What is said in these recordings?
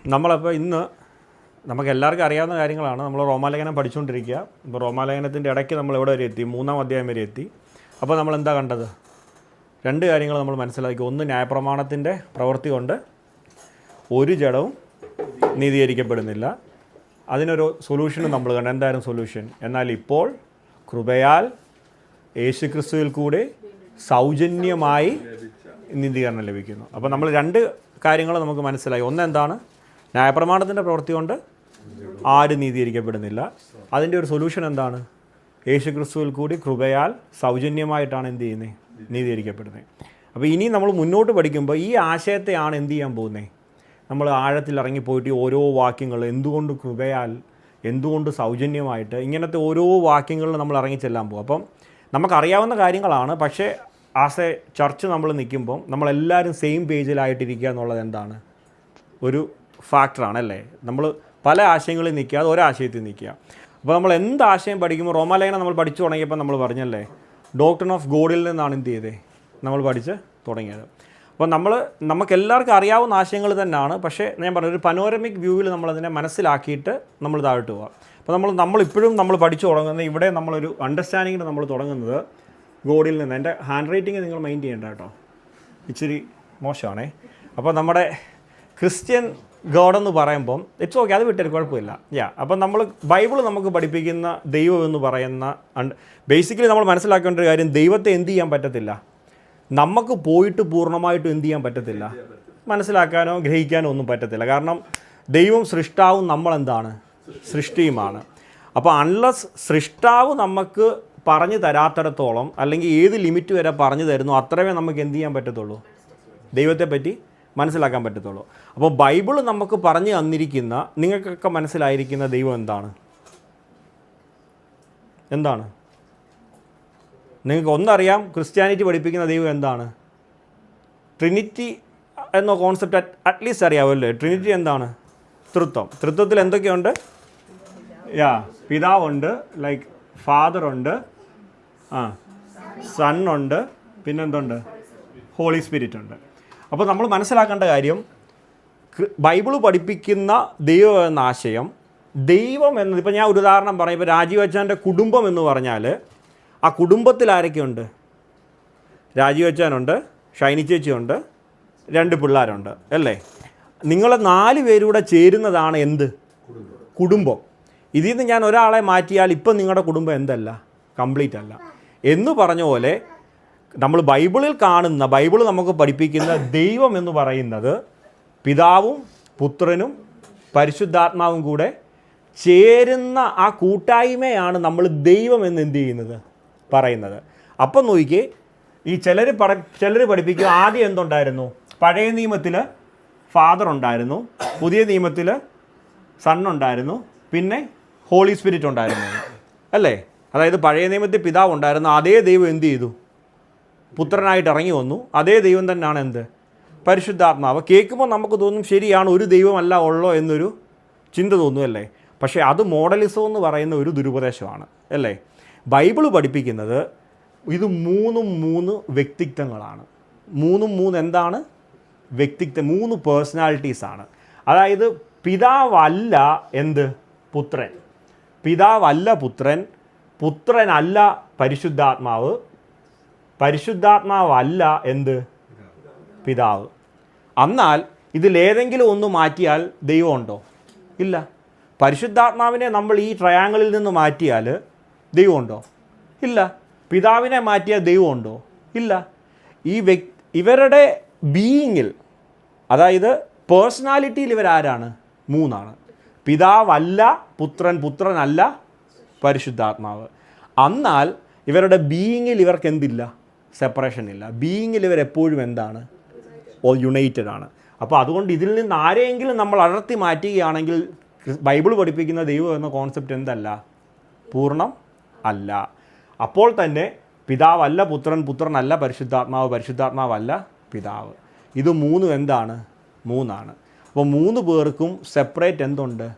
നമ്മളപ്പോൾ ഇന്ന് നമുക്ക് എല്ലാവർക്കും അറിയാവുന്ന കാര്യങ്ങളാണ്. നമ്മൾ റോമാലേഖനം പഠിച്ചുകൊണ്ടിരിക്കുക. ഇപ്പോൾ റോമാലേഖനത്തിൻ്റെ ഇടയ്ക്ക് നമ്മൾ എവിടെ വരെ എത്തി? 3-ാം അധ്യായം വരെ എത്തി. അപ്പോൾ നമ്മൾ എന്താ കണ്ടത്? 2 കാര്യങ്ങൾ നമ്മൾ മനസ്സിലാക്കി. ഒന്ന്, ന്യായപ്രമാണത്തിൻ്റെ പ്രവൃത്തി കൊണ്ട് ഒരു ജഡവും നീതീകരിക്കപ്പെടുന്നില്ല. അതിനൊരു സൊല്യൂഷനും നമ്മൾ കണ്ടു. എന്തായിരുന്നു സൊല്യൂഷൻ? എന്നാൽ ഇപ്പോൾ കൃപയാൽ യേശുക്രിസ്തുവിൽ കൂടെ സൗജന്യമായി നീതീകരണം ലഭിക്കുന്നു. അപ്പോൾ നമ്മൾ 2 കാര്യങ്ങൾ നമുക്ക് മനസ്സിലായി. ഒന്നെന്താണ്? ന്യായപ്രമാണത്തിൻ്റെ പ്രവൃത്തി കൊണ്ട് ആരും നീതീകരിക്കപ്പെടുന്നില്ല. അതിൻ്റെ ഒരു സൊല്യൂഷൻ എന്താണ്? യേശുക്രിസ്തുവിൽ കൂടി കൃപയാൽ സൗജന്യമായിട്ടാണ് എന്ത് ചെയ്യുന്നത്? നീതീകരിക്കപ്പെടുന്നത്. അപ്പോൾ ഇനി നമ്മൾ മുന്നോട്ട് പഠിക്കുമ്പോൾ ഈ ആശയത്തെയാണ് എന്ത് ചെയ്യാൻ പോകുന്നത്? നമ്മൾ ആഴത്തിൽ ഇറങ്ങിപ്പോയിട്ട് ഓരോ വാക്യങ്ങൾ എന്തുകൊണ്ട് കൃപയാൽ, എന്തുകൊണ്ട് സൗജന്യമായിട്ട്, ഇങ്ങനത്തെ ഓരോ വാക്യങ്ങളിൽ നമ്മൾ ഇറങ്ങിച്ചെല്ലാൻ പോകും. അപ്പം നമുക്കറിയാവുന്ന കാര്യങ്ങളാണ്. പക്ഷേ ആസ് എ ചർച്ച് നമ്മൾ നിൽക്കുമ്പം നമ്മളെല്ലാവരും സെയിം പേജിലായിട്ടിരിക്കുക എന്നുള്ളത് എന്താണ്? ഒരു ഫാക്ടറാണ് അല്ലേ? നമ്മൾ പല ആശയങ്ങളിൽ നിൽക്കുക, അത് ഒരാശയത്തിൽ നിൽക്കുക. അപ്പോൾ നമ്മൾ എന്ത് ആശയം പഠിക്കുമ്പോൾ, റോമാലേഖനം നമ്മൾ പഠിച്ചു തുടങ്ങിയപ്പോൾ നമ്മൾ പറഞ്ഞല്ലേ, ഡോക്ട്രിൻ ഓഫ് ഗോഡിൽ നിന്നാണ് എന്ത് ചെയ്തത് നമ്മൾ പഠിച്ച് തുടങ്ങിയത്. അപ്പോൾ നമുക്കെല്ലാവർക്കും അറിയാവുന്ന ആശയങ്ങൾ തന്നെയാണ്. പക്ഷേ ഞാൻ പറഞ്ഞ ഒരു പനോരമിക് വ്യൂവിൽ നമ്മളതിനെ മനസ്സിലാക്കിയിട്ട് നമ്മൾ താഴോട്ട് പോകാം. അപ്പോൾ നമ്മളിപ്പോഴും നമ്മൾ പഠിച്ചു തുടങ്ങുന്നത്, ഇവിടെ നമ്മളൊരു അണ്ടർസ്റ്റാൻഡിങ്ങിന് നമ്മൾ തുടങ്ങുന്നത് ഗോഡിൽ നിന്ന്. എൻ്റെ ഹാൻഡ് റൈറ്റിംഗ് നിങ്ങൾ മൈൻഡ് ചെയ്യേണ്ട കേട്ടോ, ഇച്ചിരി മോശമാണേ. അപ്പോൾ നമ്മുടെ ക്രിസ്ത്യൻ ഗോഡെന്ന് പറയുമ്പം ഇറ്റ്സ് ഓക്കെ, അത് വിട്ടൊരു കുഴപ്പമില്ല. അപ്പം നമ്മൾ ബൈബിൾ നമുക്ക് പഠിപ്പിക്കുന്ന ദൈവം എന്ന് പറയുന്ന ബേസിക്കലി നമ്മൾ മനസ്സിലാക്കേണ്ട ഒരു കാര്യം, ദൈവത്തെ എന്ത് ചെയ്യാൻ പറ്റത്തില്ല, നമുക്ക് പോയിട്ട് പൂർണ്ണമായിട്ടും എന്ത് ചെയ്യാൻ പറ്റത്തില്ല, മനസ്സിലാക്കാനോ ഗ്രഹിക്കാനോ ഒന്നും പറ്റത്തില്ല. കാരണം ദൈവം സൃഷ്ടാവും, നമ്മളെന്താണ്? സൃഷ്ടിയുമാണ്. അപ്പോൾ അൺലെസ് സൃഷ്ടാവ് നമുക്ക് പറഞ്ഞു തരാത്തിടത്തോളം, അല്ലെങ്കിൽ ഏത് ലിമിറ്റ് വരെ പറഞ്ഞു തരുന്നു, അത്രമേ നമുക്ക് എന്ത് ചെയ്യാൻ പറ്റത്തുള്ളൂ, ദൈവത്തെ പറ്റി മനസ്സിലാക്കാൻ പറ്റത്തുള്ളൂ. അപ്പോൾ ബൈബിൾ നമുക്ക് പറഞ്ഞു തന്നിരിക്കുന്ന, നിങ്ങൾക്കൊക്കെ മനസ്സിലായിരിക്കുന്ന ദൈവം എന്താണ്? നിങ്ങൾക്ക് ഒന്നറിയാം, ക്രിസ്ത്യാനിറ്റി പഠിപ്പിക്കുന്ന ദൈവം എന്താണ്? ട്രിനിറ്റി എന്ന കോൺസെപ്റ്റ് അറ്റ്ലീസ്റ്റ് അറിയാമല്ലേ? ട്രിനിറ്റി എന്താണ്? തൃത്വത്തിൽ എന്തൊക്കെയുണ്ട്? പിതാവുണ്ട്, ലൈക്ക് ഫാദറുണ്ട്, സണ്ണുണ്ട്, പിന്നെന്തുണ്ട്? ഹോളി സ്പിരിറ്റ് ഉണ്ട്. അപ്പോൾ നമ്മൾ മനസ്സിലാക്കേണ്ട കാര്യം, ബൈബിള് പഠിപ്പിക്കുന്ന ദൈവം എന്ന ആശയം, ദൈവം എന്നത്, ഇപ്പോൾ ഞാൻ ഒരു ഉദാഹരണം പറയും. ഇപ്പോൾ രാജീവ് അച്ഛൻ്റെ കുടുംബം എന്ന് പറഞ്ഞാൽ, ആ കുടുംബത്തിൽ ആരൊക്കെയുണ്ട്? രാജീവ് അച്ഛനുണ്ട്, ഷൈനി ചേച്ചിയുണ്ട്, 2 പിള്ളേരുണ്ട് അല്ലേ? നിങ്ങൾ 4 പേരൂടെ ചേരുന്നതാണ് എന്ത്? കുടുംബം. ഇതിൽ നിന്ന് ഞാൻ ഒരാളെ മാറ്റിയാൽ ഇപ്പം നിങ്ങളുടെ കുടുംബം എന്തല്ല? കംപ്ലീറ്റ് അല്ല. എന്ന് പറഞ്ഞ പോലെ നമ്മൾ ബൈബിളിൽ കാണുന്ന, ബൈബിൾ നമുക്ക് പഠിപ്പിക്കുന്ന ദൈവം എന്ന് പറയുന്നത് പിതാവും പുത്രനും പരിശുദ്ധാത്മാവും കൂടെ ചേരുന്ന ആ കൂട്ടായ്മയാണ് നമ്മൾ ദൈവം എന്ന് എന്ത് ചെയ്യുന്നത്? പറയുന്നത്. അപ്പം നോക്കിക്കേ, ഈ ചിലർ പഠിപ്പിക്കുക, ആദ്യം എന്തുണ്ടായിരുന്നു? പഴയ നിയമത്തിൽ ഫാദർ ഉണ്ടായിരുന്നു, പുതിയ നിയമത്തിൽ സണ്ണുണ്ടായിരുന്നു, പിന്നെ ഹോളി സ്പിരിറ്റ് ഉണ്ടായിരുന്നു അല്ലേ? അതായത് പഴയ നിയമത്തിൽ പിതാവ് ഉണ്ടായിരുന്നു, അതേ ദൈവം എന്ത് ചെയ്തു? പുത്രനായിട്ട് ഇറങ്ങി വന്നു. അതേ ദൈവം തന്നെയാണ് എന്ത്? പരിശുദ്ധാത്മാവ്. കേൾക്കുമ്പോൾ നമുക്ക് തോന്നും ശരിയാണ്, ഒരു ദൈവമല്ല ഉള്ളോ എന്നൊരു ചിന്ത തോന്നുമല്ലേ? പക്ഷേ അത് മോഡലിസം എന്ന് പറയുന്ന ഒരു ദുരുപദേശമാണ് അല്ലേ? ബൈബിള് പഠിപ്പിക്കുന്നത് ഇത് 3 വ്യക്തിത്വങ്ങളാണ്. 3 എന്താണ്? 3 പേഴ്സണാലിറ്റീസാണ്. അതായത് പിതാവല്ല എന്ത്? പുത്രൻ. പിതാവല്ല പുത്രൻ, പുത്രനല്ല പരിശുദ്ധാത്മാവ്, പരിശുദ്ധാത്മാവല്ല എന്ത്? പിതാവ്. എന്നാൽ ഇതിലേതെങ്കിലും ഒന്ന് മാറ്റിയാൽ ദൈവമുണ്ടോ? ഇല്ല. പരിശുദ്ധാത്മാവിനെ നമ്മൾ ഈ ട്രയാങ്കിളിൽ നിന്ന് മാറ്റിയാൽ ദൈവമുണ്ടോ? ഇല്ല. പിതാവിനെ മാറ്റിയാൽ ദൈവമുണ്ടോ? ഇല്ല. ഇവരുടെ ബീയിങ്ങിൽ, അതായത് പേഴ്സണാലിറ്റിയിൽ ഇവരാരാണ്? 3 പിതാവല്ല പുത്രൻ, പുത്രനല്ല പരിശുദ്ധാത്മാവ്. എന്നാൽ ഇവരുടെ ബീയിങ്ങിൽ ഇവർക്ക് എന്തില്ല? സെപ്പറേഷൻ ഇല്ല. ബീയിങ്ങിൽ ഇവരെപ്പോഴും എന്താണ്? യുണൈറ്റഡ് ആണ്. അപ്പോൾ അതുകൊണ്ട് ഇതിൽ നിന്ന് ആരെയെങ്കിലും നമ്മൾ അടർത്തി മാറ്റുകയാണെങ്കിൽ ബൈബിൾ പഠിപ്പിക്കുന്ന ദൈവം എന്ന കോൺസെപ്റ്റ് എന്തല്ല? പൂർണ്ണം അല്ല. അപ്പോൾ തന്നെ പിതാവല്ല പുത്രൻ, പുത്രനല്ല പരിശുദ്ധാത്മാവ്, പരിശുദ്ധാത്മാവല്ല പിതാവ്. ഇത് 3 എന്താണ്? 3. അപ്പോൾ 3 പേർക്കും സെപ്പറേറ്റ് എന്തുണ്ട്?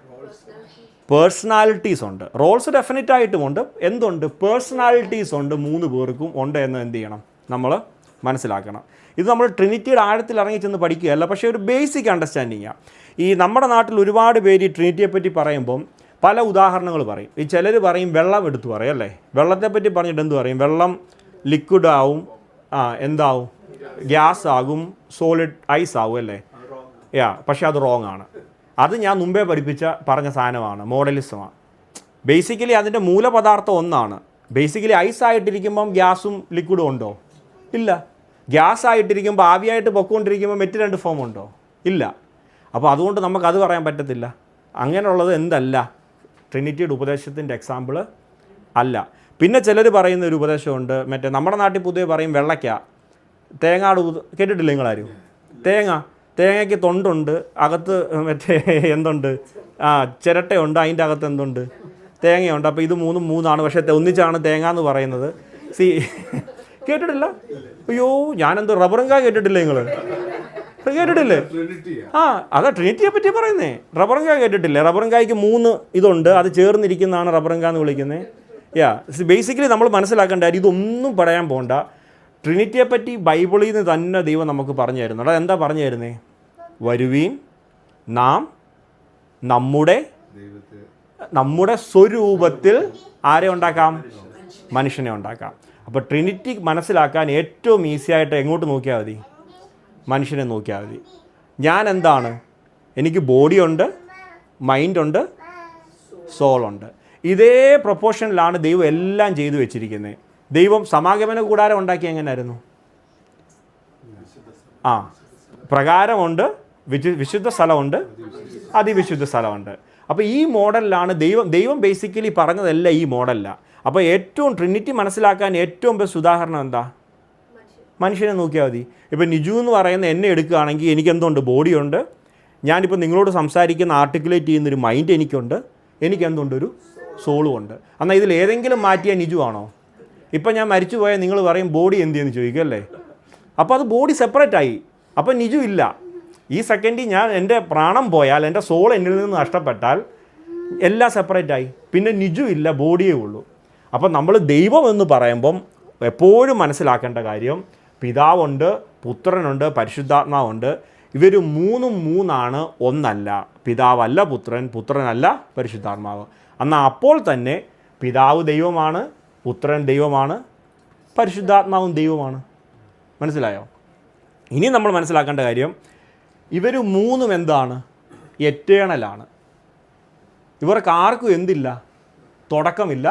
പേഴ്സണാലിറ്റീസ് ഉണ്ട്. റോൾസ് ഡെഫിനറ്റ് ആയിട്ടുമുണ്ട്. എന്തുണ്ട്? പേഴ്സണാലിറ്റീസ് ഉണ്ട്. 3 പേർക്കും ഉണ്ട് എന്ന് എന്ത് ചെയ്യണം? നമ്മൾ മനസ്സിലാക്കണം. ഇത് നമ്മൾ ട്രിനിറ്റിയുടെ ആഴത്തിൽ ഇറങ്ങി ചെന്ന് പഠിക്കുകയല്ല, പക്ഷേ ഒരു ബേസിക് അണ്ടർസ്റ്റാൻഡിങ്ങാണ്. ഈ നമ്മുടെ നാട്ടിൽ ഒരുപാട് പേര് ഈ ട്രിനിറ്റിയെ പറ്റി പറയുമ്പം പല ഉദാഹരണങ്ങൾ പറയും. ഈ ചിലർ പറയും വെള്ളം എടുത്തു പറയും അല്ലേ, വെള്ളത്തെപ്പറ്റി പറഞ്ഞിട്ട് എന്ത് പറയും, വെള്ളം ലിക്വിഡ് ആവും, എന്താവും, ഗ്യാസ് ആകും, സോളിഡ് ഐസ് ആവും അല്ലേ. പക്ഷേ അത് റോങ് ആണ്. അത് ഞാൻ മുമ്പേ പറഞ്ഞ സാധനമാണ്, മോഡലിസമാണ്. ബേസിക്കലി അതിൻ്റെ മൂലപദാർത്ഥം ഒന്നാണ്. ബേസിക്കലി ഐസ് ആയിട്ടിരിക്കുമ്പം ഗ്യാസും ലിക്വിഡും ഉണ്ടോ? ഇല്ല. ഗ്യാസ് ആയിട്ടിരിക്കുമ്പോൾ ആവിയായിട്ട് പൊക്കോണ്ടിരിക്കുമ്പോൾ മറ്റ് 2 ഫോം ഉണ്ടോ? ഇല്ല. അപ്പോൾ അതുകൊണ്ട് നമുക്കത് പറയാൻ പറ്റത്തില്ല. അങ്ങനെയുള്ളത് എന്തല്ല, ട്രിനിറ്റിയുടെ ഉപദേശത്തിൻ്റെ എക്സാമ്പിൾ അല്ല. പിന്നെ ചിലർ പറയുന്ന ഒരു ഉപദേശമുണ്ട്, മറ്റേ നമ്മുടെ നാട്ടിൽ പൊതുവെ പറയും വെള്ളയ്ക്ക തേങ്ങയുടെ കേട്ടിട്ടില്ല നിങ്ങളാരും? തേങ്ങയ്ക്ക് തൊണ്ടുണ്ട്, അകത്ത് മറ്റേ എന്തുണ്ട്, ചിരട്ടയുണ്ട്, അതിൻ്റെ അകത്ത് എന്തുണ്ട്, തേങ്ങയുണ്ട്. അപ്പോൾ ഇത് മൂന്നാണ്, പക്ഷേ ഒന്നിച്ചാണ് തേങ്ങ എന്ന് പറയുന്നത്. കേട്ടിട്ടില്ല? അയ്യോ, ഞാനെന്തോ റബ്ബറുങ്കായ കേട്ടിട്ടില്ല നിങ്ങൾ? കേട്ടിട്ടില്ലേ? അതാ ട്രിനിറ്റിയെ പറ്റി പറയുന്നേ. റബ്ബറുങ്കായ കേട്ടിട്ടില്ലേ? റബ്ബറുങ്കായ്ക്ക് 3 ഇതുണ്ട്, അത് ചേർന്നിരിക്കുന്നതാണ് റബ്ബറുങ്ക എന്ന് വിളിക്കുന്നത്. ബേസിക്കലി നമ്മൾ മനസ്സിലാക്കേണ്ട കാര്യം ഇതൊന്നും പറയാൻ പോകണ്ട. ട്രിനിറ്റിയെ പറ്റി ബൈബിളിൽ നിന്ന് തന്നെ ദൈവം നമുക്ക് പറഞ്ഞു തരുന്നു. അതെന്താ പറഞ്ഞു തരുന്നേ? വരുവീൻ, നാം നമ്മുടെ സ്വരൂപത്തിൽ ആരെ ഉണ്ടാക്കാം? മനുഷ്യനെ ഉണ്ടാക്കാം. അപ്പോൾ ട്രിനിറ്റി മനസ്സിലാക്കാൻ ഏറ്റവും ഈസിയായിട്ട് എങ്ങോട്ട് നോക്കിയാൽ മതി? മനുഷ്യനെ നോക്കിയാൽ മതി. ഞാൻ എന്താണ്? എനിക്ക് ബോഡിയുണ്ട്, മൈൻഡുണ്ട്, സോളുണ്ട്. ഇതേ പ്രൊപ്പോർഷനിലാണ് ദൈവം എല്ലാം ചെയ്തു വെച്ചിരിക്കുന്നത്. ദൈവം സമാഗമന കൂടാരം ഉണ്ടാക്കി എങ്ങനെയായിരുന്നു? പ്രകാരമുണ്ട്, വിശുദ്ധ സ്ഥലമുണ്ട്, അതിവിശുദ്ധ സ്ഥലമുണ്ട്. അപ്പോൾ ഈ മോഡലിലാണ് ദൈവം ബേസിക്കലി പറഞ്ഞതെല്ലാം ഈ മോഡലിലാണ്. അപ്പോൾ ഏറ്റവും ട്രിനിറ്റി മനസ്സിലാക്കാൻ ഏറ്റവും ബെസ്റ്റ് ഉദാഹരണം എന്താ? മനുഷ്യനെ നോക്കിയാൽ മതി. ഇപ്പോൾ നിജു എന്ന് പറയുന്ന എന്നെ എടുക്കുകയാണെങ്കിൽ എനിക്ക് എന്തുണ്ട്? ബോഡിയുണ്ട്. ഞാനിപ്പോൾ നിങ്ങളോട് സംസാരിക്കുന്ന ആർട്ടിക്കുലേറ്റ് ചെയ്യുന്നൊരു മൈൻഡ് എനിക്കുണ്ട്. എനിക്കെന്തുണ്ട്? ഒരു സോളും ഉണ്ട്. എന്നാൽ ഇതിൽ ഏതെങ്കിലും മാറ്റിയാൽ നിജു ആണോ? ഇപ്പം ഞാൻ മരിച്ചു പോയാൽ നിങ്ങൾ പറയും ബോഡി എന്തിയെന്ന് ചോദിക്കും അല്ലേ? അപ്പോൾ അത് ബോഡി സെപ്പറേറ്റ് ആയി. അപ്പോൾ നിജു ഇല്ല. ഈ സെക്കൻഡിൽ ഞാൻ എൻ്റെ പ്രാണം പോയാൽ, എൻ്റെ സോൾ എന്നിൽ നിന്ന് നഷ്ടപ്പെട്ടാൽ എല്ലാം സെപ്പറേറ്റ് ആയി. പിന്നെ നിജു ഇല്ല, ബോഡിയേ ഉള്ളൂ. അപ്പം നമ്മൾ ദൈവം എന്ന് പറയുമ്പം എപ്പോഴും മനസ്സിലാക്കേണ്ട കാര്യം, പിതാവുണ്ട്, പുത്രനുണ്ട്, പരിശുദ്ധാത്മാവുണ്ട്. ഇവർ 3 ഒന്നല്ല. പിതാവല്ല പുത്രൻ, പുത്രനല്ല പരിശുദ്ധാത്മാവ്. എന്നാൽ അപ്പോൾ തന്നെ പിതാവ് ദൈവമാണ്, പുത്രൻ ദൈവമാണ്, പരിശുദ്ധാത്മാവും ദൈവമാണ്. മനസ്സിലായോ? ഇനി നമ്മൾ മനസ്സിലാക്കേണ്ട കാര്യം, ഇവർ 3 എന്താണ്? എറ്റേണലാണ്. ഇവർക്ക് ആർക്കും എന്തില്ല? തുടക്കമില്ല,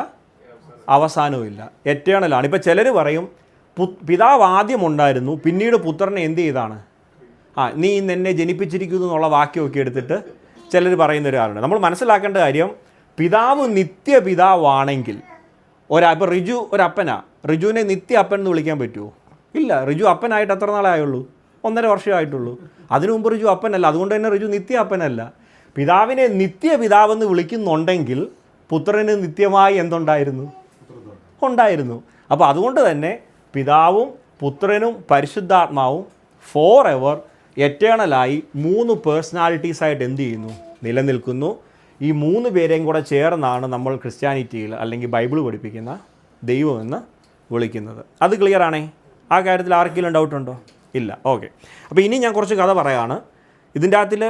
അവസാനവും ഇല്ല. എറ്റേണലാണ്. ഇപ്പോൾ ചിലർ പറയും പിതാവ് ആദ്യം ഉണ്ടായിരുന്നു, പിന്നീട് പുത്രനെ എന്ത് ചെയ്താണ്? നീ ഇന്ന് എന്നെ ജനിപ്പിച്ചിരിക്കുന്നു എന്നുള്ള വാക്യമൊക്കെ എടുത്തിട്ട് ചിലർ പറയുന്ന ഒരാളുണ്ട്. നമ്മൾ മനസ്സിലാക്കേണ്ട കാര്യം, പിതാവ് നിത്യപിതാവാണെങ്കിൽ ഇപ്പോൾ റിജു ഒരപ്പനാ, റിജുവിനെ നിത്യ അപ്പൻ എന്ന് വിളിക്കാൻ പറ്റുമോ? ഇല്ല. റിജു അപ്പനായിട്ട് എത്ര നാളേ ആയുള്ളൂ? 1.5 വർഷമായിട്ടുള്ളൂ. അതിനു മുമ്പ് റിജു അപ്പനല്ല. അതുകൊണ്ട് തന്നെ റിജു നിത്യ അപ്പനല്ല. പിതാവിനെ നിത്യപിതാവെന്ന് വിളിക്കുന്നുണ്ടെങ്കിൽ പുത്രന് നിത്യമായി എന്തുണ്ടായിരുന്നു? ഉണ്ടായിരുന്നു. അപ്പോൾ അതുകൊണ്ട് തന്നെ പിതാവും പുത്രനും പരിശുദ്ധാത്മാവും ഫോർ എവർ എറ്റേണലായി 3 പേഴ്സണാലിറ്റീസായിട്ട് എന്ത് ചെയ്യുന്നു? നിലനിൽക്കുന്നു. ഈ 3 പേരെയും കൂടെ ചേർന്നാണ് നമ്മൾ ക്രിസ്ത്യാനിറ്റിയിൽ അല്ലെങ്കിൽ ബൈബിൾ പഠിപ്പിക്കുന്ന ദൈവമെന്ന് വിളിക്കുന്നത്. അത് ക്ലിയർ ആണേ? ആ കാര്യത്തിൽ ആർക്കെങ്കിലും ഡൗട്ടുണ്ടോ? ഇല്ല. ഓക്കെ. അപ്പോൾ ഇനി ഞാൻ കുറച്ച് കഥ പറയാണ്. ഇതിൻ്റെ അകത്തിൽ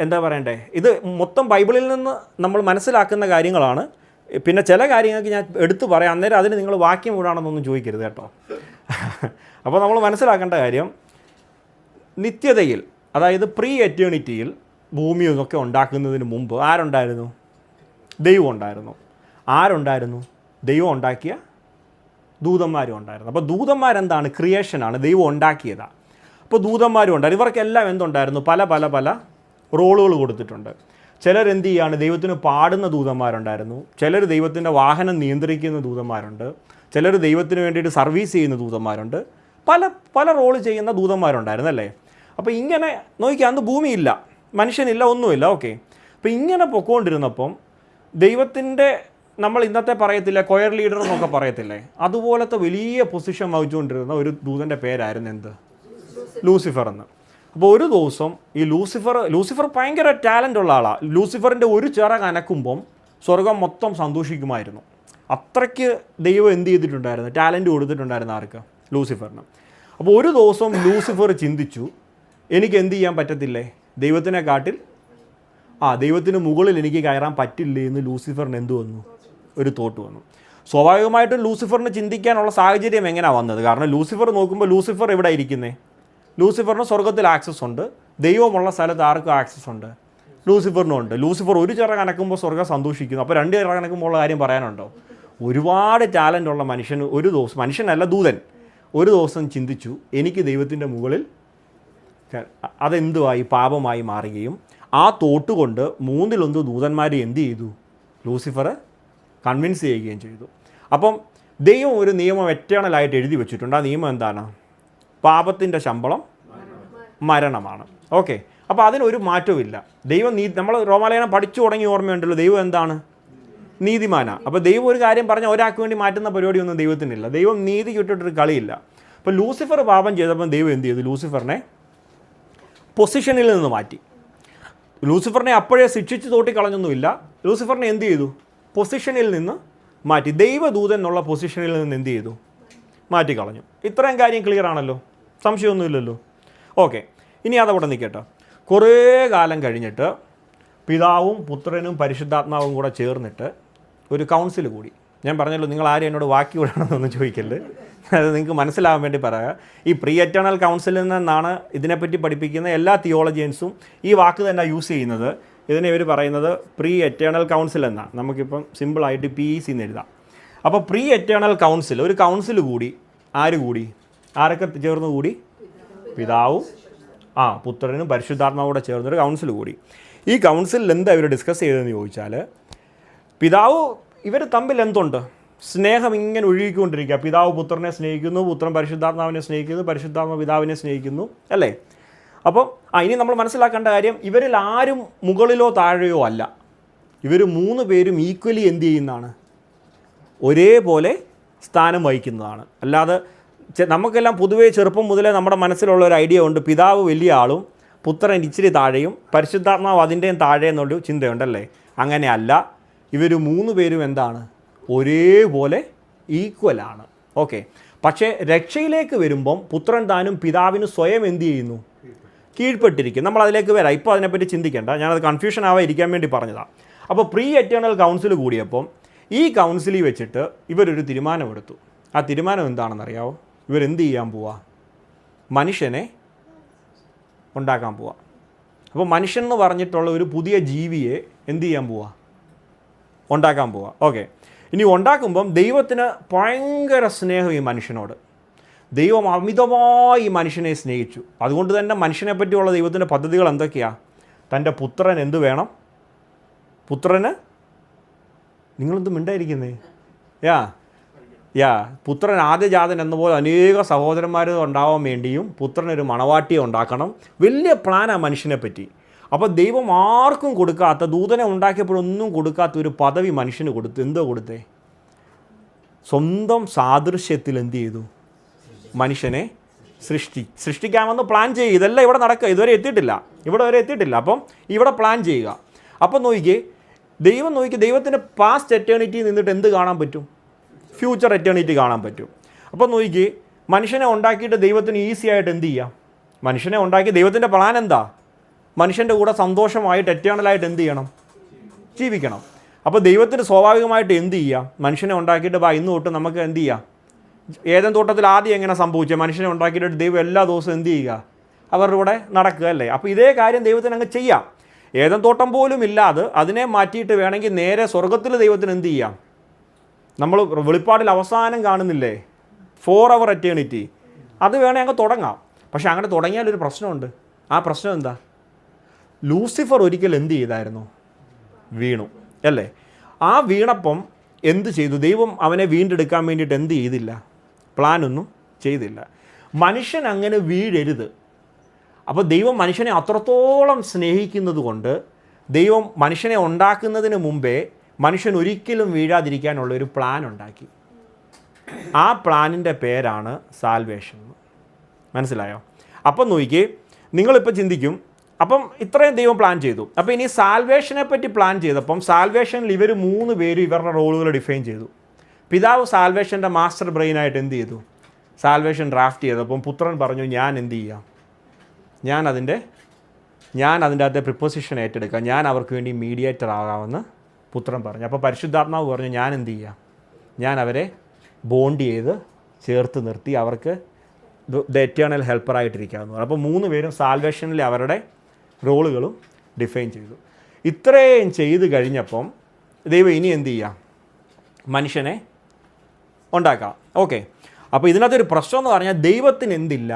എന്താ പറയണ്ടേ, ഇത് മൊത്തം ബൈബിളിൽ നിന്ന് നമ്മൾ മനസ്സിലാക്കുന്ന കാര്യങ്ങളാണ്. പിന്നെ ചില കാര്യങ്ങൾക്ക് ഞാൻ എടുത്തു പറയാം, അന്നേരം അതിന് നിങ്ങൾ വാക്യം കൂടാണെന്നൊന്നും ചോദിക്കരുത് കേട്ടോ. അപ്പോൾ നമ്മൾ മനസ്സിലാക്കേണ്ട കാര്യം, നിത്യതയിൽ, അതായത് പ്രീ എറ്റേണിറ്റിയിൽ ഭൂമിയൊക്കെ ഉണ്ടാക്കുന്നതിന് മുമ്പ് ആരുണ്ടായിരുന്നു? ദൈവം ഉണ്ടായിരുന്നു. ആരുണ്ടായിരുന്നു? ദൈവം ഉണ്ടാക്കിയ ദൂതന്മാരും ഉണ്ടായിരുന്നു. അപ്പോൾ ദൂതന്മാരെന്താണ്? ക്രിയേഷനാണ്, ദൈവം ഉണ്ടാക്കിയതാണ്. അപ്പോൾ ദൂതന്മാരും ഉണ്ടായിരുന്നു. ഇവർക്കെല്ലാം എന്തുണ്ടായിരുന്നു? പല പല പല റോളുകൾ കൊടുത്തിട്ടുണ്ട്. ചിലർ എന്ത് ചെയ്യുകയാണ്? ദൈവത്തിന് പാടുന്ന ദൂതന്മാരുണ്ടായിരുന്നു. ചിലർ ദൈവത്തിൻ്റെ വാഹനം നിയന്ത്രിക്കുന്ന ദൂതന്മാരുണ്ട്. ചിലർ ദൈവത്തിന് വേണ്ടിയിട്ട് സർവീസ് ചെയ്യുന്ന ദൂതന്മാരുണ്ട്. പല പല റോള് ചെയ്യുന്ന ദൂതന്മാരുണ്ടായിരുന്നു അല്ലേ? അപ്പോൾ ഇങ്ങനെ നോക്കിയാൽ അന്ന് ഭൂമിയില്ല, മനുഷ്യനില്ല, ഒന്നുമില്ല. ഓക്കെ. അപ്പോൾ ഇങ്ങനെ പൊക്കോണ്ടിരുന്നപ്പം ദൈവത്തിൻ്റെ, നമ്മൾ ഇന്നത്തെ പറയത്തില്ല കൊയർ ലീഡർ എന്നൊക്കെ പറയത്തില്ലേ, അതുപോലത്തെ വലിയ പൊസിഷൻ വഹിച്ചുകൊണ്ടിരുന്ന ഒരു ദൂതൻ്റെ പേരായിരുന്നു എന്ത്? ലൂസിഫർ എന്ന്. അപ്പോൾ ഒരു ദിവസം ഈ ലൂസിഫർ ഭയങ്കര ടാലൻ്റ് ഉള്ള ആളാണ്. ലൂസിഫറിൻ്റെ ഒരു ചിറക് അനക്കുമ്പം സ്വർഗം മൊത്തം സന്തോഷിക്കുമായിരുന്നു. അത്രയ്ക്ക് ദൈവം എന്ത് ചെയ്തിട്ടുണ്ടായിരുന്നു? ടാലൻറ്റ് കൊടുത്തിട്ടുണ്ടായിരുന്നു ആർക്ക്? ലൂസിഫറിന്. അപ്പോൾ ഒരു ദിവസം ലൂസിഫർ ചിന്തിച്ചു, എനിക്ക് എന്ത് ചെയ്യാൻ പറ്റത്തില്ലേ, ദൈവത്തിന് മുകളിൽ എനിക്ക് കയറാൻ പറ്റില്ലേ എന്ന് ലൂസിഫറിന് എന്ത് വന്നു, ഒരു തോട്ട് വന്നു. സ്വാഭാവികമായിട്ടും ലൂസിഫറിന് ചിന്തിക്കാനുള്ള സാഹചര്യം എങ്ങനെയാണ് വന്നത്? കാരണം ലൂസിഫർ നോക്കുമ്പോൾ ലൂസിഫർ എവിടെ ഇരിക്കുന്നത്? ലൂസിഫറിന് സ്വർഗ്ഗത്തിൽ ആക്സസ് ഉണ്ട്, ദൈവമുള്ള സ്ഥലത്ത് ആർക്കും ആക്സസ് ഉണ്ട്? ലൂസിഫറിനും ഉണ്ട്. ലൂസിഫർ ഒരു ചിറക് അനക്കുമ്പോൾ സ്വർഗ്ഗം സന്തോഷിക്കുന്നു. അപ്പോൾ 2 ചിറക് അനക്കുമ്പോൾ ഉള്ള കാര്യം പറയാനുണ്ടോ? ഒരുപാട് ടാലൻ്റ് ഉള്ള മനുഷ്യന് ഒരു ദിവസം, മനുഷ്യനല്ല ദൂതൻ, ഒരു ദിവസം ചിന്തിച്ചു എനിക്ക് ദൈവത്തിൻ്റെ മുകളിൽ, അതെന്തുമായി, പാപമായി മാറുകയും ആ തോട്ട് കൊണ്ട് 3-1 ദൂതന്മാരെ എന്ത് ചെയ്തു, ലൂസിഫർ കൺവിൻസ് ചെയ്യുകയും ചെയ്തു. അപ്പം ദൈവം ഒരു നിയമം എറ്റേണലായിട്ട് എഴുതി വെച്ചിട്ടുണ്ട്. ആ നിയമം എന്താണ്? പാപത്തിൻ്റെ ശമ്പളം മരണമാണ്. ഓക്കെ, അപ്പോൾ അതിനൊരു മാറ്റവുമില്ല. ദൈവം നമ്മൾ റോമാലേഖനം പഠിച്ചു തുടങ്ങി ഓർമ്മയുണ്ടല്ലോ, ദൈവം എന്താണ്? നീതിമാനാണ്. അപ്പോൾ ദൈവം ഒരു കാര്യം പറഞ്ഞാൽ ഒരാൾക്ക് വേണ്ടി മാറ്റുന്ന പരിപാടിയൊന്നും ദൈവത്തിനില്ല. ദൈവം നീതി കിട്ടിയിട്ടൊരു കളിയില്ല. അപ്പോൾ ലൂസിഫർ പാപം ചെയ്തപ്പോൾ ദൈവം എന്ത് ചെയ്തു, ലൂസിഫറിനെ പൊസിഷനിൽ നിന്ന് മാറ്റി. ലൂസിഫറിനെ അപ്പോഴേ ശിക്ഷിച്ച് തോട്ടിക്കളഞ്ഞൊന്നുമില്ല. ലൂസിഫറിനെ എന്ത് ചെയ്തു, പൊസിഷനിൽ നിന്ന് മാറ്റി. ദൈവദൂതൻ എന്നുള്ള പൊസിഷനിൽ നിന്ന് എന്ത് ചെയ്തു, മാറ്റിക്കളഞ്ഞു. ഇത്രയും കാര്യം ക്ലിയർ ആണല്ലോ, സംശയമൊന്നുമില്ലല്ലോ. ഓക്കെ, ഇനി അതവിടെ നിൽക്കട്ടെ. കുറേ കാലം കഴിഞ്ഞിട്ട് പിതാവും പുത്രനും പരിശുദ്ധാത്മാവും കൂടെ ചേർന്നിട്ട് ഒരു കൗൺസിൽ കൂടി. ഞാൻ പറഞ്ഞല്ലോ, നിങ്ങൾ ആരും എന്നോട് വാക്കി വിടണമെന്നൊന്നും ചോദിക്കരുത്, അത് നിങ്ങൾക്ക് മനസ്സിലാവാൻ വേണ്ടി പറയാം. ഈ പ്രീ എറ്റേണൽ കൗൺസിലിൽ നിന്നാണ് ഇതിനെപ്പറ്റി പഠിപ്പിക്കുന്ന എല്ലാ തിയോളജിയൻസും ഈ വാക്ക് തന്നെ യൂസ് ചെയ്യുന്നത്. ഇതിനെ ഇവർ പറയുന്നത് പ്രീ എറ്റേണൽ കൗൺസിൽ എന്നാണ്. നമുക്കിപ്പം സിമ്പിളായിട്ട് PEC എന്ന് എഴുതാം. അപ്പോൾ പ്രീ എറ്റേണൽ കൗൺസിൽ, ഒരു കൗൺസിൽ കൂടി. ആര് കൂടി, ആരൊക്കെ ചേർന്ന് കൂടി? പിതാവും പുത്രനും പരിശുദ്ധാത്മാവോടെ ചേർന്നൊരു കൗൺസിൽ കൂടി. ഈ കൗൺസിലിൽ എന്താ ഇവർ ഡിസ്കസ് ചെയ്തതെന്ന് ചോദിച്ചാൽ, പിതാവ് ഇവർ തമ്മിൽ എന്തുണ്ട്, സ്നേഹം ഇങ്ങനെ ഒഴുകിക്കൊണ്ടിരിക്കുക. പിതാവ് പുത്രനെ സ്നേഹിക്കുന്നു, പുത്രൻ പരിശുദ്ധാത്മാവിനെ സ്നേഹിക്കുന്നു, പരിശുദ്ധാത്മാ പിതാവിനെ സ്നേഹിക്കുന്നു, അല്ലേ? അപ്പം ഇനി നമ്മൾ മനസ്സിലാക്കേണ്ട കാര്യം, ഇവരിൽ ആരും മുകളിലോ താഴെയോ അല്ല. ഇവർ 3 പേരും ഈക്വലി എന്ത് ചെയ്യുന്നതാണ്, ഒരേപോലെ സ്ഥാനം വഹിക്കുന്നതാണ്. അല്ലാതെ നമുക്കെല്ലാം പൊതുവേ ചെറുപ്പം മുതലേ നമ്മുടെ മനസ്സിലുള്ള ഒരു ഐഡിയ ഉണ്ട്, പിതാവ് വലിയ ആളും പുത്രൻ ഇച്ചിരി താഴെയും പരിശുദ്ധാത്മാവ് അതിൻ്റെയും താഴെ എന്നുള്ളൊരു ചിന്തയുണ്ടല്ലേ. അങ്ങനെയല്ല, ഇവർ 3 പേരും എന്താണ്, ഒരേപോലെ ഈക്വലാണ്. ഓക്കെ, പക്ഷേ രക്ഷയിലേക്ക് വരുമ്പം പുത്രൻ താനും പിതാവിന് സ്വയം എന്ത് ചെയ്യുന്നു, കീഴ്പ്പെട്ടിരിക്കും. നമ്മൾ അതിലേക്ക് വരാം, ഇപ്പോൾ അതിനെപ്പറ്റി ചിന്തിക്കേണ്ട, ഞാനത് കൺഫ്യൂഷൻ ഇരിക്കാൻ വേണ്ടി പറഞ്ഞതാണ്. അപ്പോൾ പ്രീ എറ്റേണൽ കൗൺസിൽ കൂടിയപ്പം ഈ കൗൺസിലിൽ വെച്ചിട്ട് ഇവരൊരു തീരുമാനമെടുത്തു. ആ തീരുമാനം എന്താണെന്നറിയാമോ? ഇവരെന്ത് ചെയ്യാൻ പോവാ, മനുഷ്യനെ ഉണ്ടാക്കാൻ പോവാ. അപ്പോൾ മനുഷ്യൻ എന്ന് പറഞ്ഞിട്ടുള്ള ഒരു പുതിയ ജീവിയെ എന്ത് ചെയ്യാൻ പോവാ, ഉണ്ടാക്കാൻ പോവാ. ഓക്കെ, ഇനി ഉണ്ടാക്കുമ്പം ദൈവത്തിന് ഭയങ്കര സ്നേഹം ഈ മനുഷ്യനോട്. ദൈവം അമിതമായി ഈ മനുഷ്യനെ സ്നേഹിച്ചു. അതുകൊണ്ട് തന്നെ മനുഷ്യനെ പറ്റിയുള്ള ദൈവത്തിൻ്റെ പദ്ധതികൾ എന്തൊക്കെയാണ്? തൻ്റെ പുത്രൻ എന്ത് വേണം, പുത്രന്, നിങ്ങളെന്ത് മിണ്ടായിരിക്കുന്നേ, പുത്രൻ ആദ്യജാതൻ എന്നപോലെ അനേക സഹോദരന്മാർ ഉണ്ടാവാൻ വേണ്ടിയും പുത്രനൊരു മണവാട്ടിയെ ഉണ്ടാക്കണം. വലിയ പ്ലാനാണ് മനുഷ്യനെ പറ്റി. അപ്പോൾ ദൈവം ആർക്കും കൊടുക്കാത്ത, ദൂതനെ ഉണ്ടാക്കിയപ്പോഴൊന്നും കൊടുക്കാത്ത ഒരു പദവി മനുഷ്യന് കൊടുത്തു. എന്തോ കൊടുത്തേ? സ്വന്തം സാദൃശ്യത്തിൽ എന്ത് ചെയ്തു, മനുഷ്യനെ സൃഷ്ടിക്കാമെന്ന് പ്ലാൻ ചെയ്യുക. ഇതെല്ലാം ഇവിടെ നടക്കുക, ഇവിടെ വരെ എത്തിയിട്ടില്ല. അപ്പം ഇവിടെ പ്ലാൻ ചെയ്യുക. അപ്പം നോക്കിക്കേ, ദൈവത്തിന് പാസ്റ്റ് എറ്റേണിറ്റി നിന്നിട്ട് എന്ത് കാണാൻ പറ്റും, ഫ്യൂച്ചർ എറ്റേണിറ്റി കാണാൻ പറ്റും. അപ്പം നോക്കിക്കേ, മനുഷ്യനെ ഉണ്ടാക്കിയിട്ട് ദൈവത്തിന് ഈസി ആയിട്ട് എന്ത് ചെയ്യാം, മനുഷ്യനെ ഉണ്ടാക്കി ദൈവത്തിൻ്റെ പ്ലാൻ എന്താ, മനുഷ്യൻ്റെ കൂടെ സന്തോഷമായിട്ട് എറ്റേണലായിട്ട് എന്ത് ചെയ്യണം, ജീവിക്കണം. അപ്പോൾ ദൈവത്തിന് സ്വാഭാവികമായിട്ട് എന്ത് ചെയ്യാം, മനുഷ്യനെ ഉണ്ടാക്കിയിട്ട് ഇന്ന് തൊട്ട് നമുക്ക് എന്ത് ചെയ്യാം, ഏദൻ തോട്ടത്തിൽ ആദ്യം എങ്ങനെ സംഭവിച്ചത്, മനുഷ്യനെ ഉണ്ടാക്കിയിട്ട് ദൈവം എല്ലാ ദിവസവും എന്ത് ചെയ്യുക, അവരുടെ കൂടെ നടക്കുക, അല്ലേ? അപ്പോൾ ഇതേ കാര്യം ദൈവത്തിന് അങ്ങ് ചെയ്യാം. ഏദൻ തോട്ടം പോലും ഇല്ലാതെ അതിനെ മാറ്റിയിട്ട് വേണമെങ്കിൽ നേരെ സ്വർഗ്ഗത്തിൽ ദൈവത്തിന് എന്ത് ചെയ്യാം. നമ്മൾ വെളിപ്പാടിൽ അവസാനം കാണുന്നില്ലേ, 4 hour എറ്റേണിറ്റി, അത് വേണേൽ അങ്ങ് തുടങ്ങാം. പക്ഷേ അങ്ങനെ തുടങ്ങിയാലൊരു പ്രശ്നമുണ്ട്. ആ പ്രശ്നം എന്താ? ലൂസിഫർ ഒരിക്കൽ എന്ത് ചെയ്തായിരുന്നു, വീണു, അല്ലേ? ആ വീണപ്പം എന്ത് ചെയ്തു, ദൈവം അവനെ വീണ്ടെടുക്കാൻ വേണ്ടിയിട്ട് എന്ത് ചെയ്തില്ല, പ്ലാനൊന്നും ചെയ്തില്ല. മനുഷ്യൻ അങ്ങനെ വീഴരുത്. അപ്പോൾ ദൈവം മനുഷ്യനെ അത്രത്തോളം സ്നേഹിക്കുന്നത് കൊണ്ട് ദൈവം മനുഷ്യനെ ഉണ്ടാക്കുന്നതിന് മുമ്പേ മനുഷ്യൻ ഒരിക്കലും വീഴാതിരിക്കാനുള്ളൊരു പ്ലാൻ ഉണ്ടാക്കി. ആ പ്ലാനിൻ്റെ പേരാണ് സാൽവേഷൻ. മനസ്സിലായോ? അപ്പം നോക്കിക്കേ, നിങ്ങളിപ്പോൾ ചിന്തിക്കും, അപ്പം ഇത്രയും ദൈവം പ്ലാൻ ചെയ്തു, അപ്പോൾ ഇനി സാൽവേഷനെ പറ്റി പ്ലാൻ ചെയ്തപ്പം സാൽവേഷനിൽ ഇവർ 3 പേരും ഇവരുടെ റോളുകൾ ഡിഫൈൻ ചെയ്തു. പിതാവ് സാൽവേഷൻ്റെ മാസ്റ്റർ ബ്രെയിനായിട്ട് എന്ത് ചെയ്തു, സാൽവേഷൻ ഡ്രാഫ്റ്റ് ചെയ്തപ്പം പുത്രൻ പറഞ്ഞു ഞാൻ എന്ത് ചെയ്യാം, ഞാൻ അതിൻ്റെ അകത്തെ പ്രിപ്പോസിഷൻ ഏറ്റെടുക്കാം, ഞാൻ അവർക്ക് വേണ്ടി മീഡിയേറ്റർ ആകാമെന്ന് പുത്രൻ പറഞ്ഞു. അപ്പോൾ പരിശുദ്ധാത്മാവ് പറഞ്ഞു ഞാൻ എന്ത് ചെയ്യാം, ഞാൻ അവരെ ബോണ്ട് ചെയ്ത് ചേർത്ത് നിർത്തി അവർക്ക് ദ എറ്റേണൽ ഹെൽപ്പറായിട്ടിരിക്കാമെന്ന് പറഞ്ഞു. അപ്പോൾ 3 പേരും സാൽവേഷനിൽ അവരുടെ റോളുകളും ഡിഫൈൻ ചെയ്തു. ഇത്രയും ചെയ്ത് കഴിഞ്ഞപ്പം ദൈവം ഇനി എന്ത് ചെയ്യാം, മനുഷ്യനെ ഉണ്ടാക്കാം. ഓക്കെ, അപ്പോൾ ഇതിനകത്തൊരു പ്രശ്നം എന്ന് പറഞ്ഞാൽ ദൈവത്തിന് എന്തില്ല,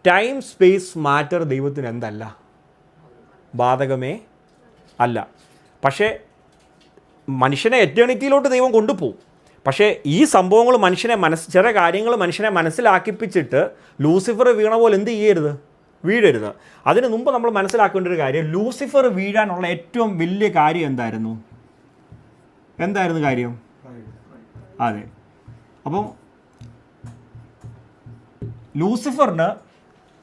ടൈം സ്പേസ് മാറ്റർ ദൈവത്തിന് എന്തല്ല, ബാധകമേ അല്ല. പക്ഷേ മനുഷ്യനെ എറ്റേണിറ്റിയിലോട്ട് ദൈവം കൊണ്ടുപോകും. പക്ഷേ ഈ സംഭവങ്ങൾ മനുഷ്യനെ ചില കാര്യങ്ങൾ മനുഷ്യനെ മനസ്സിലാക്കിപ്പിച്ചിട്ട് ലൂസിഫർ വീണ പോലെ എന്ത് ചെയ്യരുത്, വീഴരുത്. അതിന് മുമ്പ് നമ്മൾ മനസ്സിലാക്കേണ്ട ഒരു കാര്യം, ലൂസിഫർ വീഴാനുള്ള ഏറ്റവും വലിയ കാര്യം എന്തായിരുന്നു കാര്യം? അതെ, അപ്പം ലൂസിഫറിന്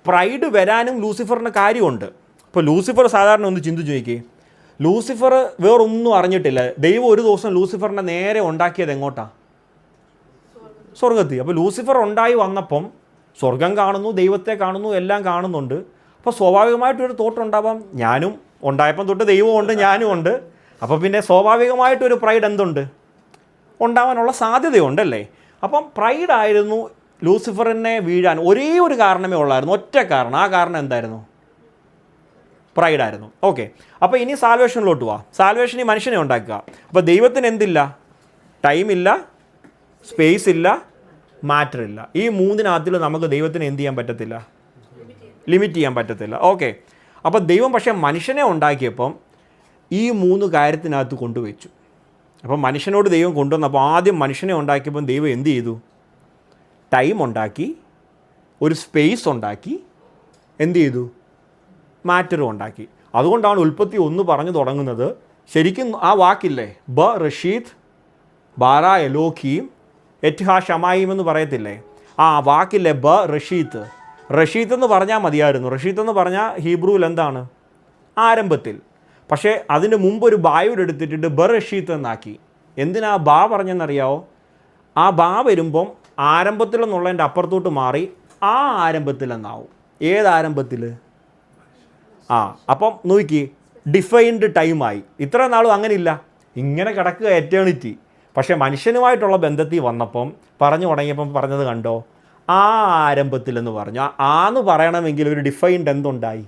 പ്രൈഡ് വരാനും ലൂസിഫറിന് കാര്യമുണ്ട്. ഇപ്പോൾ ലൂസിഫർ സാധാരണ ഒന്ന് ചിന്തിച്ച് നോക്കിയേ, ലൂസിഫർ വേറൊന്നും അറിഞ്ഞിട്ടില്ല. ദൈവം ഒരു ദിവസം ലൂസിഫറിനെ നേരെ ഉണ്ടാക്കിയത് എങ്ങോട്ടാണ്? സ്വർഗത്തിൽ. അപ്പോൾ ലൂസിഫർ ഉണ്ടായി വന്നപ്പം സ്വർഗം കാണുന്നു, ദൈവത്തെ കാണുന്നു, എല്ലാം കാണുന്നുണ്ട്. അപ്പോൾ സ്വാഭാവികമായിട്ടൊരു തോട്ടം ഉണ്ടാവാം, ഞാനും ഉണ്ടായപ്പം തൊട്ട് ദൈവമുണ്ട്, ഞാനും ഉണ്ട്. അപ്പോൾ പിന്നെ സ്വാഭാവികമായിട്ടൊരു പ്രൈഡ് എന്തുണ്ട്, ഉണ്ടാവാനുള്ള സാധ്യതയുണ്ടല്ലേ. അപ്പം പ്രൈഡായിരുന്നു ലൂസിഫറിനെ വീഴാൻ ഒരേ ഒരു കാരണമേ ഉള്ളായിരുന്നു, ഒറ്റ കാരണം. ആ കാരണം എന്തായിരുന്നു? പ്രൈഡായിരുന്നു. ഓക്കെ, അപ്പോൾ ഇനി സാൽവേഷനിലോട്ട് പോവാം. സാൽവേഷൻ ഈ മനുഷ്യനെ ഉണ്ടാക്കുക. അപ്പോൾ ദൈവത്തിന് എന്തില്ല, ടൈമില്ല, സ്പേസ് ഇല്ല, മാറ്റർ ഇല്ല. ഈ 3 നമുക്ക് ദൈവത്തിന് എന്ത് ചെയ്യാൻ പറ്റത്തില്ല, ലിമിറ്റ് ചെയ്യാൻ പറ്റത്തില്ല. ഓക്കെ, അപ്പോൾ ദൈവം പക്ഷേ മനുഷ്യനെ ഉണ്ടാക്കിയപ്പം ഈ 3 കാര്യത്തിനകത്ത് കൊണ്ടുവച്ചു. അപ്പം മനുഷ്യനോട് ദൈവം കൊണ്ടുവന്നപ്പോൾ ആദ്യം മനുഷ്യനെ ഉണ്ടാക്കിയപ്പം ദൈവം എന്ത് ചെയ്തു, ടൈം ഉണ്ടാക്കി, ഒരു സ്പേസ് ഉണ്ടാക്കി, എന്ത് ചെയ്തു, മാറ്ററും ഉണ്ടാക്കി. അതുകൊണ്ടാണ് ഉൽപ്പത്തി 1 പറഞ്ഞു തുടങ്ങുന്നത്. ശരിക്കും ആ വാക്കില്ലേ, ബ റഷീദ് ബാറ എലോഖീം എറ്റ്ഹാ ഷമായിം എന്ന് പറയത്തില്ലേ, ആ വാക്കില്ലേ ബ റഷീത്ത്. റഷീത്ത് എന്ന് പറഞ്ഞാൽ മതിയായിരുന്നു. റഷീത്ത് എന്ന് പറഞ്ഞാൽ ഹീബ്രുവിൽ എന്താണ്, ആരംഭത്തിൽ. പക്ഷേ അതിന് മുമ്പ് ഒരു ബായോട് എടുത്തിട്ട് ബ റഷീത്ത് എന്നാക്കി. എന്തിനാ ബാ പറഞ്ഞെന്നറിയാവോ? ആ ബാ വരുമ്പം ആരംഭത്തിലെന്നുള്ളതിൻ്റെ അപ്പുറത്തോട്ട് മാറി ആ ആരംഭത്തിലെന്നാവും. ഏതാരംഭത്തിൽ? അപ്പം നോക്കി, ഡിഫൈൻഡ് ടൈമായി. ഇത്ര നാളും അങ്ങനെയില്ല, ഇങ്ങനെ കിടക്കുക എറ്റേണിറ്റി. പക്ഷേ മനുഷ്യനുമായിട്ടുള്ള ബന്ധത്തിൽ വന്നപ്പം പറഞ്ഞു തുടങ്ങിയപ്പം പറഞ്ഞത് കണ്ടോ, ആ ആരംഭത്തിലെന്ന് പറഞ്ഞു. ആന്ന് പറയണമെങ്കിൽ ഒരു ഡിഫൈൻഡ് എന്തുണ്ടായി,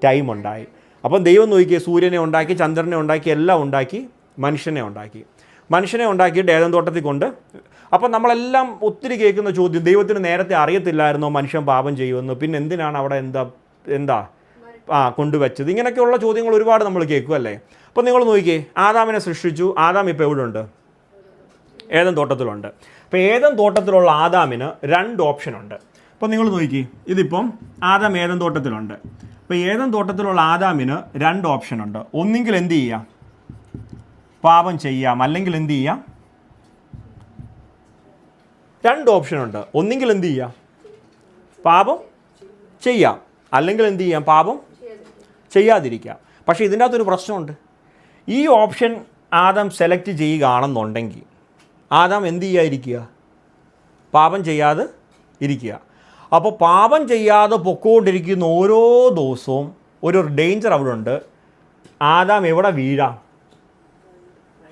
ടൈം ഉണ്ടായി. അപ്പം ദൈവം നോക്കിയേ, സൂര്യനെ ഉണ്ടാക്കി, ചന്ദ്രനെ ഉണ്ടാക്കി, എല്ലാം ഉണ്ടാക്കി, മനുഷ്യനെ ഉണ്ടാക്കിയിട്ട് ഏദൻ തോട്ടത്തിൽ കൊണ്ട്. അപ്പം നമ്മളെല്ലാം ഒത്തിരി കേൾക്കുന്ന ചോദ്യം, ദൈവത്തിന് നേരത്തെ അറിയത്തില്ലായിരുന്നോ മനുഷ്യൻ പാപം ചെയ്യുമെന്ന്, പിന്നെ എന്തിനാണ് അവിടെ എന്താ കൊണ്ടുവച്ചത്? ഇങ്ങനെയൊക്കെയുള്ള ചോദ്യങ്ങൾ ഒരുപാട് നമ്മൾ കേൾക്കും അല്ലേ. അപ്പോൾ നിങ്ങൾ നോക്കിയേ, ആദാമിനെ സൃഷ്ടിച്ചു. ആദാം ഇപ്പോൾ എവിടെ ഉണ്ട്? ഏദൻ തോട്ടത്തിലുണ്ട്. അപ്പോൾ ഏദൻ തോട്ടത്തിലുള്ള ആദാമിന് 2 ഓപ്ഷനുണ്ട്. അപ്പോൾ നിങ്ങൾ നോക്കി, ഇതിപ്പം ആദാം ഏദൻ തോട്ടത്തിലുണ്ട്. അപ്പോൾ ഏദൻ തോട്ടത്തിലുള്ള ആദാമിന് 2 ഓപ്ഷനുണ്ട്. ഒന്നെങ്കിൽ എന്ത് ചെയ്യാം, പാപം ചെയ്യാം, അല്ലെങ്കിൽ എന്ത് ചെയ്യാം, 2 ഓപ്ഷനുണ്ട്. ഒന്നെങ്കിൽ എന്ത് ചെയ്യാം, പാപം ചെയ്യാം, അല്ലെങ്കിൽ എന്ത് ചെയ്യാം, പാപം ചെയ്യാതിരിക്കാം. പക്ഷേ ഇതിൻ്റെ അകത്തൊരു പ്രശ്നമുണ്ട്. ഈ ഓപ്ഷൻ ആദാം സെലക്ട് ചെയ്യുകയാണെന്നുണ്ടെങ്കിൽ ആദാം എന്ത് ചെയ്യാതിരിക്കുക, പാപം ചെയ്യാതെ ഇരിക്കുക. അപ്പോൾ പാപം ചെയ്യാതെ പൊക്കോണ്ടിരിക്കുന്ന ഓരോ ദിവസവും ഒരു ഡേഞ്ചർ അവിടെ ഉണ്ട്. ആദാം എവിടെ വീഴാം?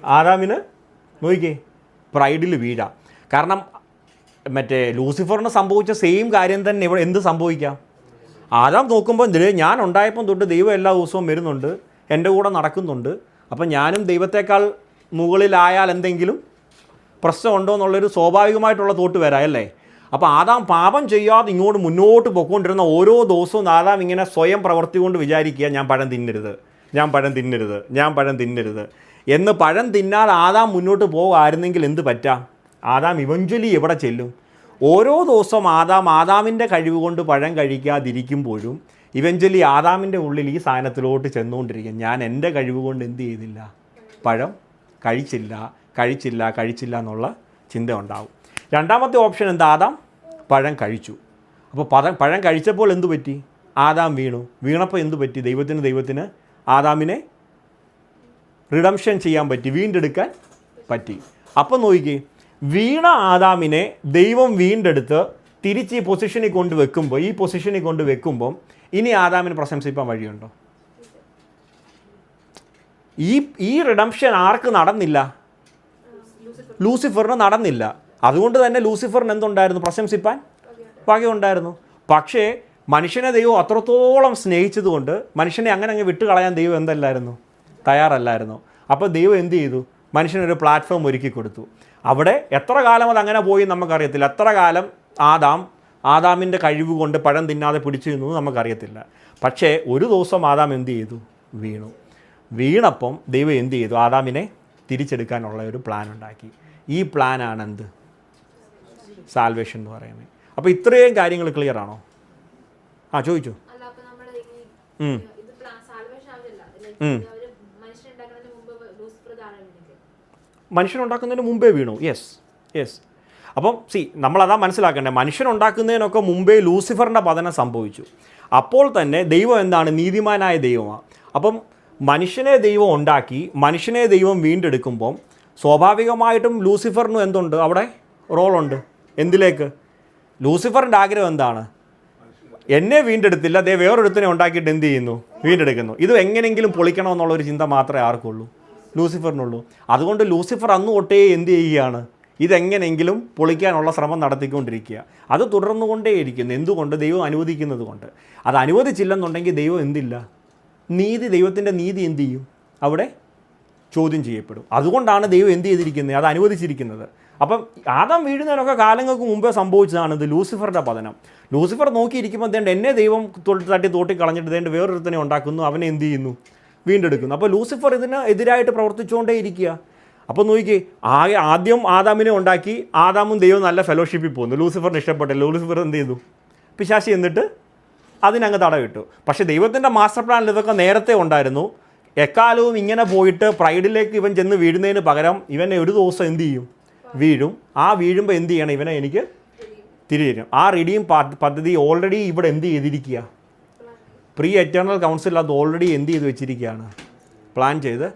ആദാമിന് നോക്കിക്കേ, പ്രൈഡിൽ വീഴാം. കാരണം മറ്റേ ലൂസിഫറിന് സംഭവിച്ച സെയിം കാര്യം തന്നെ ഇവിടെ എന്ത് സംഭവിക്കാം? ആദാം നോക്കുമ്പോൾ ഞാൻ ഉണ്ടായപ്പം തൊട്ട് ദൈവം എല്ലാ ദിവസവും വരുന്നുണ്ട്, എൻ്റെ കൂടെ നടക്കുന്നുണ്ട്. അപ്പം ഞാനും ദൈവത്തെക്കാൾ മുകളിലായാൽ എന്തെങ്കിലും പ്രശ്നമുണ്ടോ എന്നുള്ളൊരു സ്വാഭാവികമായിട്ടുള്ള തോട്ട് വരാം അല്ലേ. അപ്പോൾ ആദാം പാപം ചെയ്യാതെ ഇങ്ങോട്ട് മുന്നോട്ട് പോയിക്കൊണ്ടിരുന്ന ഓരോ ദിവസവും ആദാം ഇങ്ങനെ സ്വയം പ്രവർത്തി കൊണ്ട് വിചാരിക്കുക, ഞാൻ പഴം തിന്നരുത് എന്ന്. പഴം തിന്നാതെ ആദാം മുന്നോട്ട് പോകുമായിരുന്നെങ്കിൽ എന്ത് പറ്റാം? ആദാം ഇവഞ്ച്വലി എവിടെ ചെല്ലും? ഓരോ ദിവസവും ആദാമിൻ്റെ കഴിവ് കൊണ്ട് പഴം കഴിക്കാതിരിക്കുമ്പോഴും ഇവഞ്ച്വലി ആദാമിൻ്റെ ഉള്ളിൽ ഈ സാധനത്തിലോട്ട് ചെന്നുകൊണ്ടിരിക്കും, ഞാൻ എൻ്റെ കഴിവ് കൊണ്ട് എന്ത് ചെയ്തില്ല, പഴം കഴിച്ചില്ല എന്നുള്ള ചിന്ത ഉണ്ടാവും. രണ്ടാമത്തെ ഓപ്ഷൻ എന്താ, ആദാം പഴം കഴിച്ചു. അപ്പോൾ പഴം കഴിച്ചപ്പോൾ എന്തു പറ്റി? ആദാം വീണപ്പോൾ എന്തു പറ്റി? ദൈവത്തിന് ആദാമിനെ റിഡംഷൻ ചെയ്യാൻ പറ്റി, വീണ്ടെടുക്കാൻ പറ്റി. അപ്പം നോക്കിക്കേ, വീണ ആദാമിനെ ദൈവം വീണ്ടെടുത്ത് തിരിച്ച് ഈ പൊസിഷനിൽ കൊണ്ട് വെക്കുമ്പം ഇനി ആദാമിന് പ്രശംസിപ്പാൻ വഴിയുണ്ടോ? ഈ റിഡംഷൻ ആർക്ക് നടന്നില്ല? ലൂസിഫറിന് നടന്നില്ല. അതുകൊണ്ട് തന്നെ ലൂസിഫറിന് എന്തുണ്ടായിരുന്നു? പ്രശംസിപ്പാൻ വകയുണ്ടായിരുന്നു. പക്ഷേ മനുഷ്യനെ ദൈവം അത്രത്തോളം സ്നേഹിച്ചതുകൊണ്ട് മനുഷ്യനെ അങ്ങനെ വിട്ടുകളയാൻ ദൈവം എന്തല്ലായിരുന്നു? തയ്യാറല്ലായിരുന്നു. അപ്പോൾ ദൈവം എന്ത് ചെയ്തു? മനുഷ്യനൊരു പ്ലാറ്റ്ഫോം ഒരുക്കി കൊടുത്തു. അവിടെ എത്ര കാലം അത് അങ്ങനെ പോയി നമുക്കറിയത്തില്ല. എത്ര കാലം ആദാമിൻ്റെ കഴിവ് കൊണ്ട് പഴം തിന്നാതെ പിടിച്ചു നിന്നു നമുക്കറിയത്തില്ല. പക്ഷേ ഒരു ദിവസം ആദാം എന്ത് ചെയ്തു? വീണപ്പം ദൈവം എന്ത് ചെയ്തു? ആദാമിനെ തിരിച്ചെടുക്കാനുള്ള ഒരു പ്ലാൻ ഉണ്ടാക്കി. ഈ പ്ലാനാണ് എന്ത്? സാൽവേഷൻ എന്ന് പറയുന്നത്. അപ്പോൾ ഇത്രയും കാര്യങ്ങൾ ക്ലിയർ ആണോ? ചോദിച്ചു. മനുഷ്യനുണ്ടാക്കുന്നതിന് മുമ്പേ വീണു. യെസ്. അപ്പം നമ്മളതാ മനസ്സിലാക്കേണ്ടത്. മനുഷ്യനുണ്ടാക്കുന്നതിനൊക്കെ മുമ്പേ ലൂസിഫറിൻ്റെ പതനം സംഭവിച്ചു. അപ്പോൾ തന്നെ ദൈവം എന്താണ്? നീതിമാനായ ദൈവമാണ്. അപ്പം മനുഷ്യനെ ദൈവം ഉണ്ടാക്കി, മനുഷ്യനെ ദൈവം വീണ്ടെടുക്കുമ്പം സ്വാഭാവികമായിട്ടും ലൂസിഫറിനും എന്തുണ്ട്? അവിടെ റോളുണ്ട്. എന്തിലേക്ക്? ലൂസിഫറിൻ്റെ ആഗ്രഹം എന്താണ്? എന്നെ വീണ്ടെടുത്തില്ല, വേറൊരുത്തനെ ഉണ്ടാക്കിയിട്ട് എന്ത് ചെയ്യുന്നു? വീണ്ടെടുക്കുന്നു. ഇത് എങ്ങനെയെങ്കിലും പൊളിക്കണമെന്നുള്ളൊരു ചിന്ത മാത്രമേ ആർക്കുള്ളൂ? ലൂസിഫറിനുള്ളൂ. അതുകൊണ്ട് ലൂസിഫർ അന്ന് തൊട്ടേ എന്ത് ചെയ്യുകയാണ്? ഇതെങ്ങനെയെങ്കിലും പൊളിക്കാനുള്ള ശ്രമം നടത്തിക്കൊണ്ടിരിക്കുക. അത് തുടർന്നുകൊണ്ടേയിരിക്കുന്നു. എന്തുകൊണ്ട്? ദൈവം അനുവദിക്കുന്നത് കൊണ്ട്. അത് അനുവദിച്ചില്ലെന്നുണ്ടെങ്കിൽ ദൈവം എന്തില്ല? ദൈവത്തിൻ്റെ നീതി എന്ത് ചെയ്യും? അവിടെ ചോദ്യം ചെയ്യപ്പെടും. അതുകൊണ്ടാണ് ദൈവം എന്ത് ചെയ്തിരിക്കുന്നത്? അത് അനുവദിച്ചിരിക്കുന്നത്. അപ്പം ആദാം വീഴുന്നതിനൊക്കെ കാലങ്ങൾക്ക് മുമ്പേ സംഭവിച്ചതാണ് ഇത് ലൂസിഫറിൻ്റെ പതനം. ലൂസിഫർ നോക്കിയിരിക്കുമ്പോൾ എന്നെ ദൈവം തോട്ടി കളഞ്ഞിട്ട് വേറൊരുത്തനെ ഉണ്ടാക്കുന്നു, അവനെ എന്ത് ചെയ്യുന്നു? വീണ്ടെടുക്കുന്നു. അപ്പോൾ ലൂസിഫർ ഇതിന് എതിരായിട്ട് പ്രവർത്തിച്ചുകൊണ്ടേ ഇരിക്കുക. അപ്പോൾ നോക്കി, ആദ്യം ആദാമിനെ ഉണ്ടാക്കി, ആദാമും ദൈവം നല്ല ഫെലോഷിപ്പിൽ പോകുന്നു. ലൂസിഫറിന് ഇഷ്ടപ്പെട്ടില്ല. ലൂസിഫർ എന്ത് ചെയ്തു? പിശാചി എന്നിട്ട് അതിനങ്ങ് തടവിട്ടു. പക്ഷേ ദൈവത്തിൻ്റെ മാസ്റ്റർ പ്ലാനിൽ ഇതൊക്കെ നേരത്തെ ഉണ്ടായിരുന്നു. എക്കാലവും ഇങ്ങനെ പോയിട്ട് പ്രൈഡിലേക്ക് ഇവൻ ചെന്ന് വീഴുന്നതിന് പകരം ഇവനെ ഒരു ദിവസം എന്ത് ചെയ്യും? വീഴും. വീഴുമ്പോൾ എന്ത് ചെയ്യണം? ഇവനെ എനിക്ക് തിരിച്ചു. റിഡീം പദ്ധതി ഓൾറെഡി ഇവിടെ എന്ത് ചെയ്തിരിക്കുക? പ്രീ എറ്റേണൽ കൗൺസിൽ അത് ഓൾറെഡി എന്ത് ചെയ്ത് വെച്ചിരിക്കുകയാണ്? പ്ലാൻ ചെയ്ത്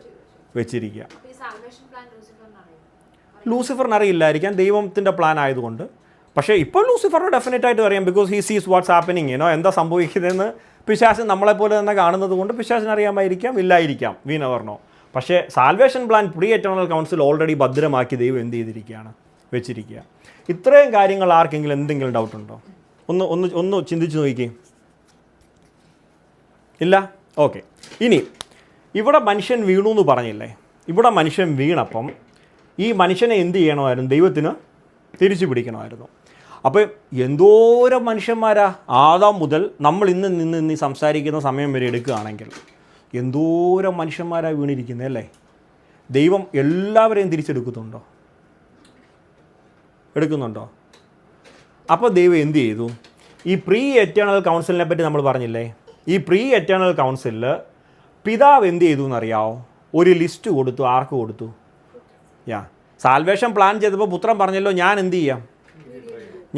വെച്ചിരിക്കുക. ലൂസിഫറിന് അറിയില്ലായിരിക്കാം, ദൈവത്തിൻ്റെ പ്ലാൻ ആയതുകൊണ്ട്. പക്ഷേ ഇപ്പോൾ ലൂസിഫറിന് ഡെഫിനറ്റായിട്ട് അറിയാം. ബിക്കോസ് ഹി സീസ് വാട്ട്സ് ഹാപ്പനിങ്. എന്താ സംഭവിക്കുന്നതെന്ന് പിശാചൻ നമ്മളെപ്പോലെ തന്നെ കാണുന്നത് കൊണ്ട് പിശാചിന് അറിയാമായിരിക്കാം, ഇല്ലായിരിക്കാം, വി നെവർ നോ. പക്ഷേ salvation plan pre eternal council already ഭദ്രമാക്കി ദൈവം എന്ത് ചെയ്തിരിക്കുകയാണ്? വെച്ചിരിക്കുക. ഇത്രയും കാര്യങ്ങൾ ആർക്കെങ്കിലും എന്തെങ്കിലും ഡൗട്ടുണ്ടോ? ഒന്ന് ചിന്തിച്ച് നോക്കിക്കേ. ഇല്ല? ഓക്കെ. ഇനി ഇവിടെ മനുഷ്യൻ വീണു എന്ന് പറഞ്ഞില്ലേ? ഇവിടെ മനുഷ്യൻ വീണപ്പം ഈ മനുഷ്യനെ എന്ത് ചെയ്യണമായിരുന്നു? ദൈവത്തിന് തിരിച്ചു പിടിക്കണമായിരുന്നു. അപ്പോൾ എന്തോരം മനുഷ്യന്മാരാ ആദാം മുതൽ നമ്മൾ ഇന്ന് സംസാരിക്കുന്ന സമയം വരെ എടുക്കുകയാണെങ്കിൽ എന്തോരം മനുഷ്യന്മാരാണ് വീണിരിക്കുന്നത് അല്ലേ? ദൈവം എല്ലാവരെയും തിരിച്ചെടുക്കുന്നുണ്ടോ? അപ്പോൾ ദൈവം എന്ത് ചെയ്തു? ഈ പ്രീ എറ്റേണൽ കൗൺസിലിനെ പറ്റി നമ്മൾ പറഞ്ഞില്ലേ? ഈ പ്രീ എറ്റേണൽ കൗൺസിലിൽ പിതാവ് എന്ത് ചെയ്തു എന്നറിയാമോ? ഒരു ലിസ്റ്റ് കൊടുത്തു. ആർക്ക് കൊടുത്തു? സാൽവേഷൻ പ്ലാൻ ചെയ്തപ്പോൾ പുത്രൻ പറഞ്ഞല്ലോ, ഞാൻ എന്ത് ചെയ്യാം?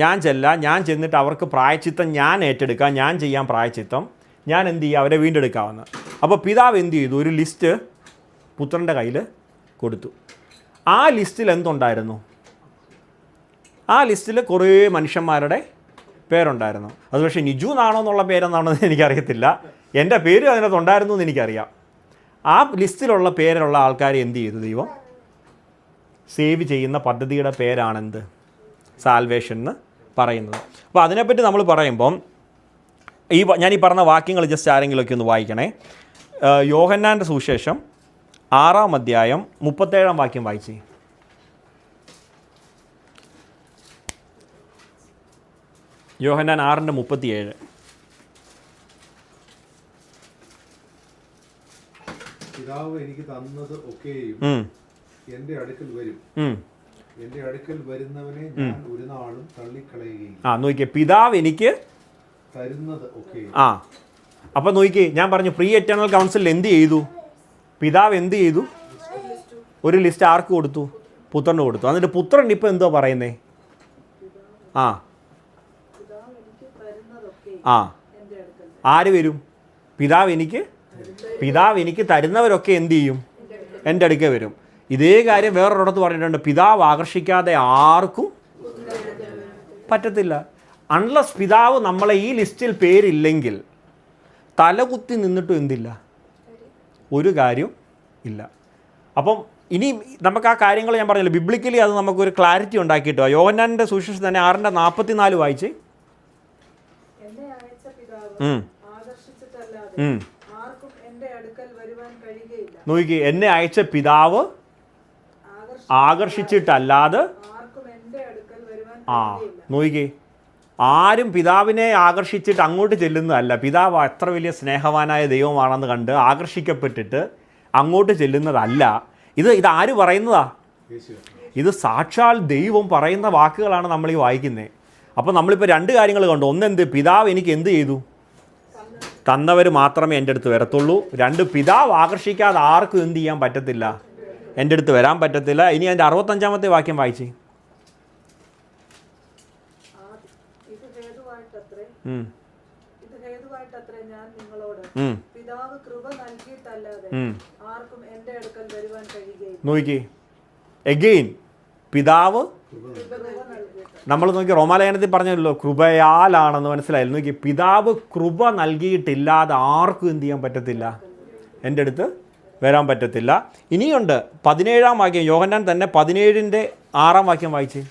ഞാൻ ചെന്നിട്ട് അവർക്ക് പ്രായച്ചിത്തം ഞാൻ ഏറ്റെടുക്കാം, ഞാൻ ചെയ്യാം പ്രായച്ചിത്തം, ഞാൻ എന്ത് ചെയ്യാം? അവരെ വീണ്ടെടുക്കാമെന്ന്. അപ്പോൾ പിതാവ് എന്ത് ചെയ്തു? ഒരു ലിസ്റ്റ് പുത്രൻ്റെ കയ്യിൽ കൊടുത്തു. ആ ലിസ്റ്റിൽ എന്തുണ്ടായിരുന്നു? ആ ലിസ്റ്റിൽ കുറേ മനുഷ്യന്മാരുടെ പേരുണ്ടായിരുന്നു. അത് പക്ഷേ നിജു എന്നാണോ എന്നുള്ള പേരെന്നാണെന്ന് എനിക്കറിയത്തില്ല. എൻ്റെ പേര് അതിനകത്ത് ഉണ്ടായിരുന്നു എന്ന് എനിക്കറിയാം. ആ ലിസ്റ്റിലുള്ള പേരിലുള്ള ആൾക്കാരെ എന്ത് ചെയ്തു? ദൈവം സേവ് ചെയ്യുന്ന പദ്ധതിയുടെ പേരാണെന്ത്? സാൽവേഷൻ എന്ന് പറയുന്നത്. അപ്പോൾ അതിനെപ്പറ്റി നമ്മൾ പറയുമ്പം ഞാൻ ഈ പറഞ്ഞ വാക്യങ്ങൾ ജസ്റ്റ് ആരെങ്കിലുമൊക്കെ ഒന്ന് വായിക്കണേ. യോഹന്നാൻ്റെ സുവിശേഷം 6-ാം അധ്യായം 37-ാം വാക്യം വായിച്ചേ. യോഹന്നാൻ 6:37. പിതാവ് എനിക്ക് തന്നത് ഒക്കെയും എന്റെ അടുക്കൽ വരും, എന്റെ അടുക്കൽ വരുന്നവനെ ഞാൻ ഒരു നാളും തള്ളിക്കളയുകയില്ല. നോക്കിയേ, പിതാവ് എനിക്ക് തരുന്നത് ഒക്കെയും. അപ്പം നോക്കിയേ, ഞാൻ പറഞ്ഞു പ്രീ എറ്റേണൽ കൗൺസിൽ എന്ത് ചെയ്തു? പിതാവ് എന്ത് ചെയ്തു? ഒരു ലിസ്റ്റ് ആർക്ക് കൊടുത്തു? പുത്രന് കൊടുത്തു. എന്നിട്ട് പുത്രൻ ഇപ്പം എന്തോ പറയുന്നേ? ആര് വരും? പിതാവ് എനിക്ക് തരുന്നവരൊക്കെ എന്ത് ചെയ്യും? എൻ്റെ അടുക്കൽ വരും. ഇതേ കാര്യം വേറൊരിടത്ത് പറഞ്ഞിട്ടുണ്ട്, പിതാവ് ആകർഷിക്കാതെ ആർക്കും പറ്റത്തില്ല. അൺലെസ് പിതാവ് നമ്മളെ ഈ ലിസ്റ്റിൽ പേരില്ലെങ്കിൽ തലകുത്തി നിന്നിട്ടും എന്തില്ല, ഒരു കാര്യം ഇല്ല. അപ്പം ഇനി നമുക്ക് ആ കാര്യങ്ങൾ ഞാൻ പറഞ്ഞില്ല, ബിബ്ലിക്കലി അത് നമുക്കൊരു ക്ലാരിറ്റി ഉണ്ടാക്കിയിട്ടോ. യോഹന്നാൻ്റെ സുവിശേഷം തന്നെ 6:44 വായിച്ച്. നോക്കി, എന്നെ അയച്ച പിതാവ് ആകർഷിച്ചിട്ടല്ലാതെ നോക്കി, ആരും പിതാവിനെ ആകർഷിച്ചിട്ട് അങ്ങോട്ട് ചെല്ലുന്നതല്ല. പിതാവ് അത്ര വലിയ സ്നേഹവാനായ ദൈവമാണെന്ന് കണ്ട് ആകർഷിക്കപ്പെട്ടിട്ട് അങ്ങോട്ട് ചെല്ലുന്നതല്ല. ഇത് ആര് പറയുന്നതാ? ഇത് സാക്ഷാൽ ദൈവം പറയുന്ന വാക്കുകളാണ് നമ്മൾ ഈ വായിക്കുന്നത്. അപ്പോൾ നമ്മളിപ്പോൾ 2 കാര്യങ്ങൾ കണ്ടു. ഒന്നെന്ത്, പിതാവ് എനിക്ക് എന്ത് ചെയ്തു? തന്നവർ മാത്രമേ എൻ്റെ അടുത്ത് വരത്തുള്ളൂ. 2, പിതാവ് ആകർഷിക്കാതെ ആർക്കും എന്ത് ചെയ്യാൻ പറ്റത്തില്ല, എൻ്റെ അടുത്ത് വരാൻ പറ്റത്തില്ല. ഇനി അതിൻ്റെ 65-ാമത്തെ വാക്യം വായിച്ചേ. നോക്കി, എഗെയിൻ പിതാവ്, നമ്മൾ നോക്കി റോമാലേഖനത്തിൽ പറഞ്ഞല്ലോ കൃപയാലാണെന്ന് മനസ്സിലായില്ല. നോക്കി, പിതാവ് കൃപ നൽകിയിട്ടില്ലാതെ ആർക്കും എന്ത് ചെയ്യാൻ പറ്റത്തില്ല, എൻ്റെ അടുത്ത് വരാൻ പറ്റത്തില്ല. ഇനിയുണ്ട് 17-ാം വാക്യം, യോഹന്നാൻ തന്നെ 17-ന്റെ-6 വാക്യം വായിച്ച്.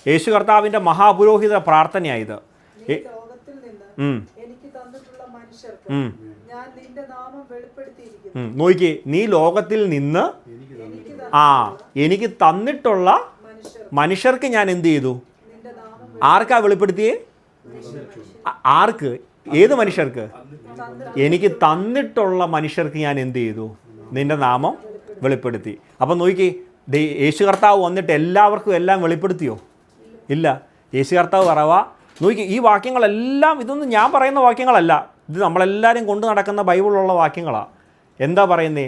യേശു കർത്താവിൻ്റെ മഹാപുരോഹിത പ്രാർത്ഥനയായത്. നോക്കി, നീ ലോകത്തിൽ നിന്ന് എനിക്ക് തന്നിട്ടുള്ള മനുഷ്യർക്ക് ഞാൻ എന്ത് ചെയ്തു? ആർക്കാ വെളിപ്പെടുത്തിയേ? ആർക്ക്? ഏത് മനുഷ്യർക്ക്? എനിക്ക് തന്നിട്ടുള്ള മനുഷ്യർക്ക് ഞാൻ എന്ത് ചെയ്തു? നിന്റെ നാമം വെളിപ്പെടുത്തി. അപ്പം നോക്കി, യേശു കർത്താവ് വന്നിട്ട് എല്ലാവർക്കും എല്ലാം വെളിപ്പെടുത്തിയോ? ഇല്ല. യേശു കർത്താവ് പറവാ, നോക്കി, ഈ വാക്യങ്ങളെല്ലാം ഇതൊന്നും ഞാൻ പറയുന്ന വാക്യങ്ങളല്ല, ഇത് നമ്മളെല്ലാവരും കൊണ്ട് നടക്കുന്ന ബൈബിളിലുള്ള വാക്യങ്ങളാണ്. എന്താ പറയുന്നേ?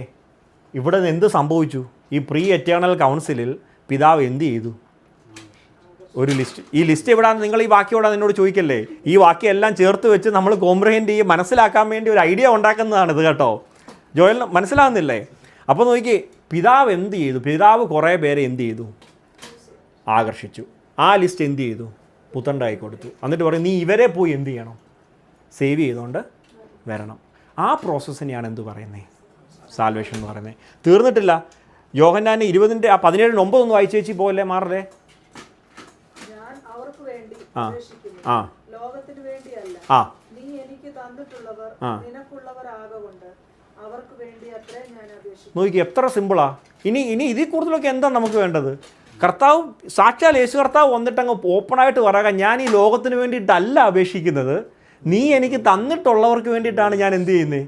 ഇവിടെ നിന്ന് എന്ത് സംഭവിച്ചു? ഈ പ്രീ എറ്റേണൽ കൗൺസിലിൽ പിതാവ് എന്ത് ചെയ്തു? ഒരു ലിസ്റ്റ്. ഈ ലിസ്റ്റ് എവിടെയാണെന്ന് നിങ്ങൾ ഈ വാക്യം എവിടെയാണെന്ന് എന്നോട് ചോദിക്കല്ലേ. ഈ വാക്യം എല്ലാം ചേർത്ത് വെച്ച് നമ്മൾ കോംപ്രഹെൻഡ് ചെയ്ത് മനസ്സിലാക്കാൻ വേണ്ടി ഒരു ഐഡിയ ഉണ്ടാക്കുന്നതാണിത് കേട്ടോ. ജോയലിന് മനസ്സിലാകുന്നില്ലേ? അപ്പോൾ നോക്കി, പിതാവ് എന്ത് ചെയ്തു? പിതാവ് കുറേ പേരെ എന്ത് ചെയ്തു? ആകർഷിച്ചു. ആ ലിസ്റ്റ് എന്ത് ചെയ്തു? പുത്തണ്ടായി കൊടുത്തു. എന്നിട്ട് പറയും, നീ ഇവരെ പോയി എന്ത് ചെയ്യണം? സേവ് ചെയ്തുകൊണ്ട് വരണം. ആ പ്രോസസ്സിനെയാണ് എന്ത് പറയുന്നത്? സാൽവേഷൻ എന്ന് പറയുന്നത്. തീർന്നിട്ടില്ല. യോഹന്നാൻ 20-17-9 ഒന്ന് വായിച്ചു വെച്ച് പോലെ മാറല്ലേ. നോക്കി, എത്ര സിമ്പിളാ. ഇനി ഇതിൽ കൂടുതലൊക്കെ എന്താ നമുക്ക് വേണ്ടത്? കർത്താവ് സാക്ഷാൽ യേശു കർത്താവ് വന്നിട്ട് അങ്ങ് ഓപ്പണായിട്ട് പറയുക, ഞാൻ ഈ ലോകത്തിന് വേണ്ടിയിട്ടല്ല അപേക്ഷിക്കുന്നത്, നീ എനിക്ക് തന്നിട്ടുള്ളവർക്ക് വേണ്ടിയിട്ടാണ് ഞാൻ എന്ത് ചെയ്യുന്നത്?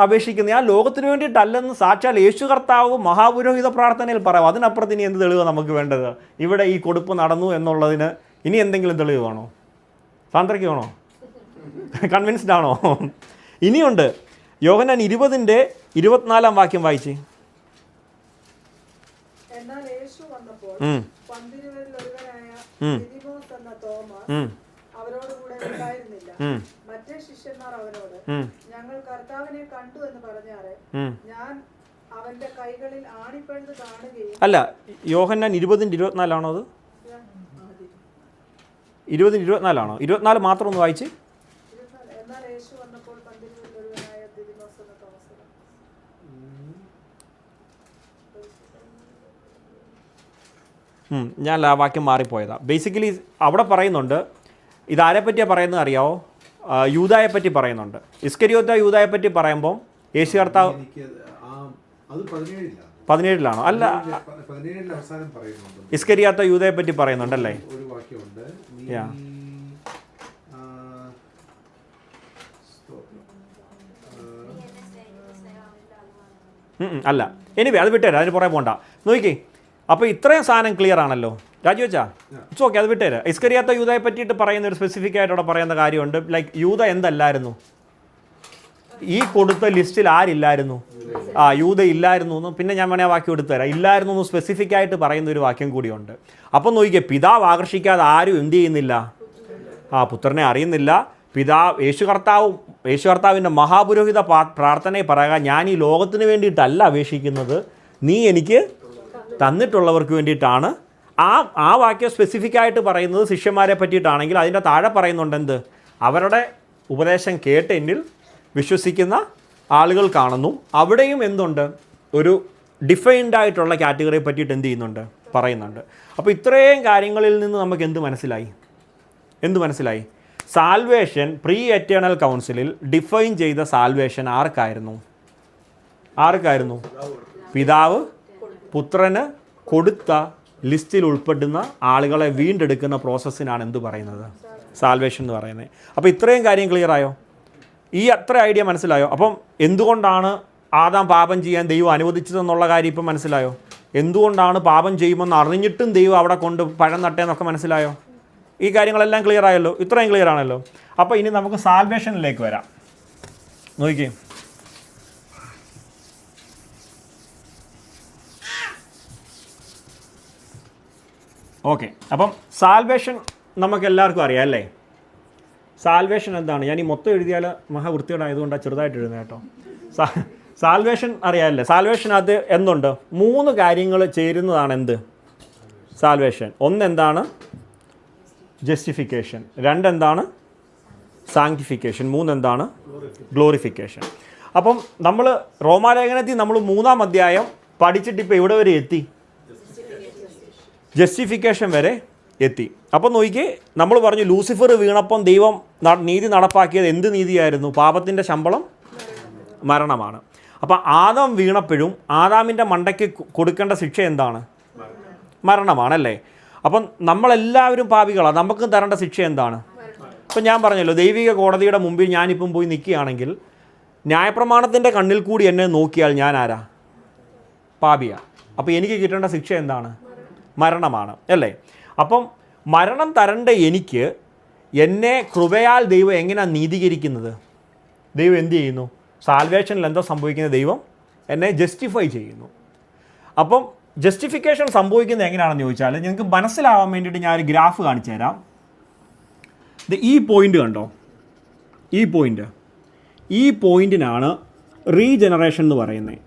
അപേക്ഷിക്കുന്നത്. ഞാൻ ലോകത്തിന് വേണ്ടിയിട്ടല്ലെന്ന് സാക്ഷാൽ യേശു കർത്താവ് മഹാപുരോഹിത പ്രാർത്ഥനയിൽ പറയാം. അതിനപ്പുറത്ത് ഇനി എന്ത് തെളിവ് നമുക്ക് വേണ്ടത്? ഇവിടെ ഈ കൊടുപ്പ് നടന്നു എന്നുള്ളതിന് ഇനി എന്തെങ്കിലും തെളിവ് വേണോ? സാന്ദ്രയ്ക്ക് വേണോ? കൺവിൻസ്ഡ് ആണോ? ഇനിയുണ്ട്. യോഹന്നാൻ 20-ന്റെ-24 വാക്യം വായിച്ച്. ഞങ്ങൾ കർത്താവിനെ കണ്ടു എന്ന് പറഞ്ഞാറ് ഞാൻ അവന്റെ കൈകളിൽ ആണിപ്പഴുത് കാണുകയും. അല്ല, യോഹന്നാൻ 20-ന്റെ-24 ആണോ അത്? 20-ന്റെ-24 ആണോ? 24 മാത്രം ഒന്ന് വായിച്ച്. എന്നാൽ യേശു വന്നപ്പോൾ പന്തിരുവരിൽ ഒരുവനായ ദിദിമോസ് എന്ന തോമസ്. ഞാൻ ആ വാക്യം മാറിപ്പോയതാ. ബേസിക്കലി അവിടെ പറയുന്നുണ്ട്, ഇതാരെ പറ്റിയാണ് പറയുന്നത് അറിയാവോ? യൂദായെ പറ്റി പറയുന്നുണ്ട്. ഇസ്കരിയോത്ത യൂദായെ പറ്റി പറയുമ്പം യേശു കർത്താവ് 17-ലാണോ? അല്ല, ഇസ്കരിയാത്ത യൂദായെ പറ്റി പറയുന്നുണ്ടല്ലേ? അല്ല, എനിവേ അത് വിട്ടേരാ, അതിന് പുറകെ പോകണ്ട. നോക്കി, അപ്പോൾ ഇത്രയും സാധനം ക്ലിയർ ആണല്ലോ. രാജുവച്ചാ, ഇറ്റ്സ് ഓക്കെ, അത് വിട്ടേര്. ഇസ്കരിയാത്ത യൂദയെ പറ്റിയിട്ട് പറയുന്ന ഒരു സ്പെസിഫിക് ആയിട്ട് അവിടെ പറയുന്ന കാര്യമുണ്ട്. ലൈക്ക് യൂദ എന്തല്ലായിരുന്നു? ഈ കൊടുത്ത ലിസ്റ്റിൽ ആരില്ലായിരുന്നു? യൂദ ഇല്ലായിരുന്നു എന്ന്. പിന്നെ ഞാൻ വേണേൽ ആ വാക്യം എടുത്തു തരാം. ഇല്ലായിരുന്നു എന്ന് സ്പെസിഫിക് ആയിട്ട് പറയുന്ന ഒരു വാക്യം കൂടിയുണ്ട്. അപ്പം നോക്കിയേ, പിതാവ് ആകർഷിക്കാതെ ആരും എന്ത് ചെയ്യുന്നില്ല? പുത്രനെ അറിയുന്നില്ല. യേശു കർത്താവിൻ്റെ മഹാപുരോഹിത പ്രാർത്ഥനയെ പറയുക, ഞാൻ ഈ ലോകത്തിന് വേണ്ടിയിട്ടല്ല അപേക്ഷിക്കുന്നത്, നീ എനിക്ക് തന്നിട്ടുള്ളവർക്ക് വേണ്ടിയിട്ടാണ്. ആ വാക്യം സ്പെസിഫിക് ആയിട്ട് പറയുന്നത് ശിഷ്യന്മാരെ പറ്റിയിട്ടാണെങ്കിൽ അതിൻ്റെ താഴെ പറയുന്നുണ്ട് എന്ത്? അവരുടെ ഉപദേശം കേട്ട് എന്നിൽ വിശ്വസിക്കുന്ന ആളുകൾ കാണുന്നു. അവിടെയും എന്തുണ്ട്? ഒരു ഡിഫൈൻഡ് ആയിട്ടുള്ള കാറ്റഗറിയെ പറ്റിയിട്ട് എന്ത് ചെയ്യുന്നുണ്ട്? പറയുന്നുണ്ട്. അപ്പോൾ ഇത്രയും കാര്യങ്ങളിൽ നിന്ന് നമുക്ക് എന്ത് മനസ്സിലായി? സാൽവേഷൻ പ്രീ എറ്റേണൽ കൗൺസിലിൽ ഡിഫൈൻ ചെയ്ത സാൽവേഷൻ ആർക്കായിരുന്നു? പിതാവ് പുത്രന് കൊടുത്ത ലിസ്റ്റിൽ ഉൾപ്പെടുന്ന ആളുകളെ വീണ്ടെടുക്കുന്ന പ്രോസസ്സിനാണ് എന്ത് പറയുന്നത്? സാൽവേഷൻ എന്ന് പറയുന്നത്. അപ്പോൾ ഇത്രയും കാര്യം ക്ലിയർ ആയോ? ഈ അത്ര ഐഡിയ മനസ്സിലായോ? അപ്പം എന്തുകൊണ്ടാണ് ആദാം പാപം ചെയ്യാൻ ദൈവം അനുവദിച്ചതെന്നുള്ള കാര്യം ഇപ്പം മനസ്സിലായോ? എന്തുകൊണ്ടാണ് പാപം ചെയ്യുമെന്ന് അറിഞ്ഞിട്ടും ദൈവം അവിടെ കൊണ്ട് പഴം നട്ടേന്നൊക്കെ മനസ്സിലായോ? ഈ കാര്യങ്ങളെല്ലാം ക്ലിയർ ആയല്ലോ? ഇത്രയും ക്ലിയർ ആണല്ലോ. അപ്പോൾ ഇനി നമുക്ക് സാൽവേഷനിലേക്ക് വരാം. നോക്കിക്കേ, ഓക്കെ. അപ്പം സാൽവേഷൻ നമുക്ക് എല്ലാവർക്കും അറിയാം അല്ലേ? സാൽവേഷൻ എന്താണ്? ഞാൻ ഈ മൊത്തം എഴുതിയാൽ മഹാവൃത്തിയുടെ ആയതുകൊണ്ടാണ് ചെറുതായിട്ട് എഴുതുന്നത് കേട്ടോ. സാൽവേഷൻ അറിയാമല്ലേ? സാൽവേഷനകത്ത് എന്തുണ്ട്? 3 കാര്യങ്ങൾ ചേരുന്നതാണ് എന്ത്? സാൽവേഷൻ. എന്താണ്? ജസ്റ്റിഫിക്കേഷൻ. 2 എന്താണ്? സാങ്ക്ടിഫിക്കേഷൻ. 3 എന്താണ്? ഗ്ലോറിഫിക്കേഷൻ. അപ്പം നമ്മൾ റോമാലേഖനത്തിൽ നമ്മൾ 3-ാം അധ്യായം പഠിച്ചിട്ട് ഇപ്പോൾ എവിടെ വരെ എത്തി? ജസ്റ്റിഫിക്കേഷൻ വരെ എത്തി. അപ്പം നോക്കിക്കേ, നമ്മൾ പറഞ്ഞു ലൂസിഫർ വീണപ്പം ദൈവം നീതി നടപ്പാക്കിയത് എന്ത് നീതിയായിരുന്നു? പാപത്തിൻ്റെ ശമ്പളം മരണമാണ്. അപ്പം ആദാം വീണപ്പോഴും ആദാമിൻ്റെ മണ്ടയ്ക്ക് കൊടുക്കേണ്ട ശിക്ഷ എന്താണ്? മരണമാണല്ലേ? അപ്പം നമ്മളെല്ലാവരും പാപികളാണ്. നമുക്ക് തരേണ്ട ശിക്ഷ എന്താണ്? ഇപ്പം ഞാൻ പറഞ്ഞല്ലോ, ദൈവിക കോടതിയുടെ മുമ്പിൽ ഞാനിപ്പം പോയി നിൽക്കുകയാണെങ്കിൽ ന്യായപ്രമാണത്തിൻ്റെ കണ്ണിൽ കൂടി എന്നെ നോക്കിയാൽ ഞാൻ ആരാ? പാപിയാണ്. അപ്പോൾ എനിക്ക് കിട്ടേണ്ട ശിക്ഷ എന്താണ്? മരണമാണ് അല്ലേ? അപ്പം മരണം തരേണ്ട എനിക്ക് എന്നെ കൃപയാൽ ദൈവം എങ്ങനെയാണ് നീതീകരിക്കുന്നത്? ദൈവം എന്ത് ചെയ്യുന്നു? സാൽവേഷനിൽ എന്താ സംഭവിക്കുന്നത്? ദൈവം എന്നെ ജസ്റ്റിഫൈ ചെയ്യുന്നു. അപ്പം ജസ്റ്റിഫിക്കേഷൻ സംഭവിക്കുന്നത് എങ്ങനെയാണെന്ന് ചോദിച്ചാൽ നിങ്ങൾക്ക് മനസ്സിലാവാൻ വേണ്ടിയിട്ട് ഞാനൊരു ഗ്രാഫ് കാണിച്ചു തരാം. ഈ പോയിൻ്റ് കണ്ടോ? ഈ പോയിൻറ്റിനാണ് റീജനറേഷൻ എന്ന് പറയുന്നത്.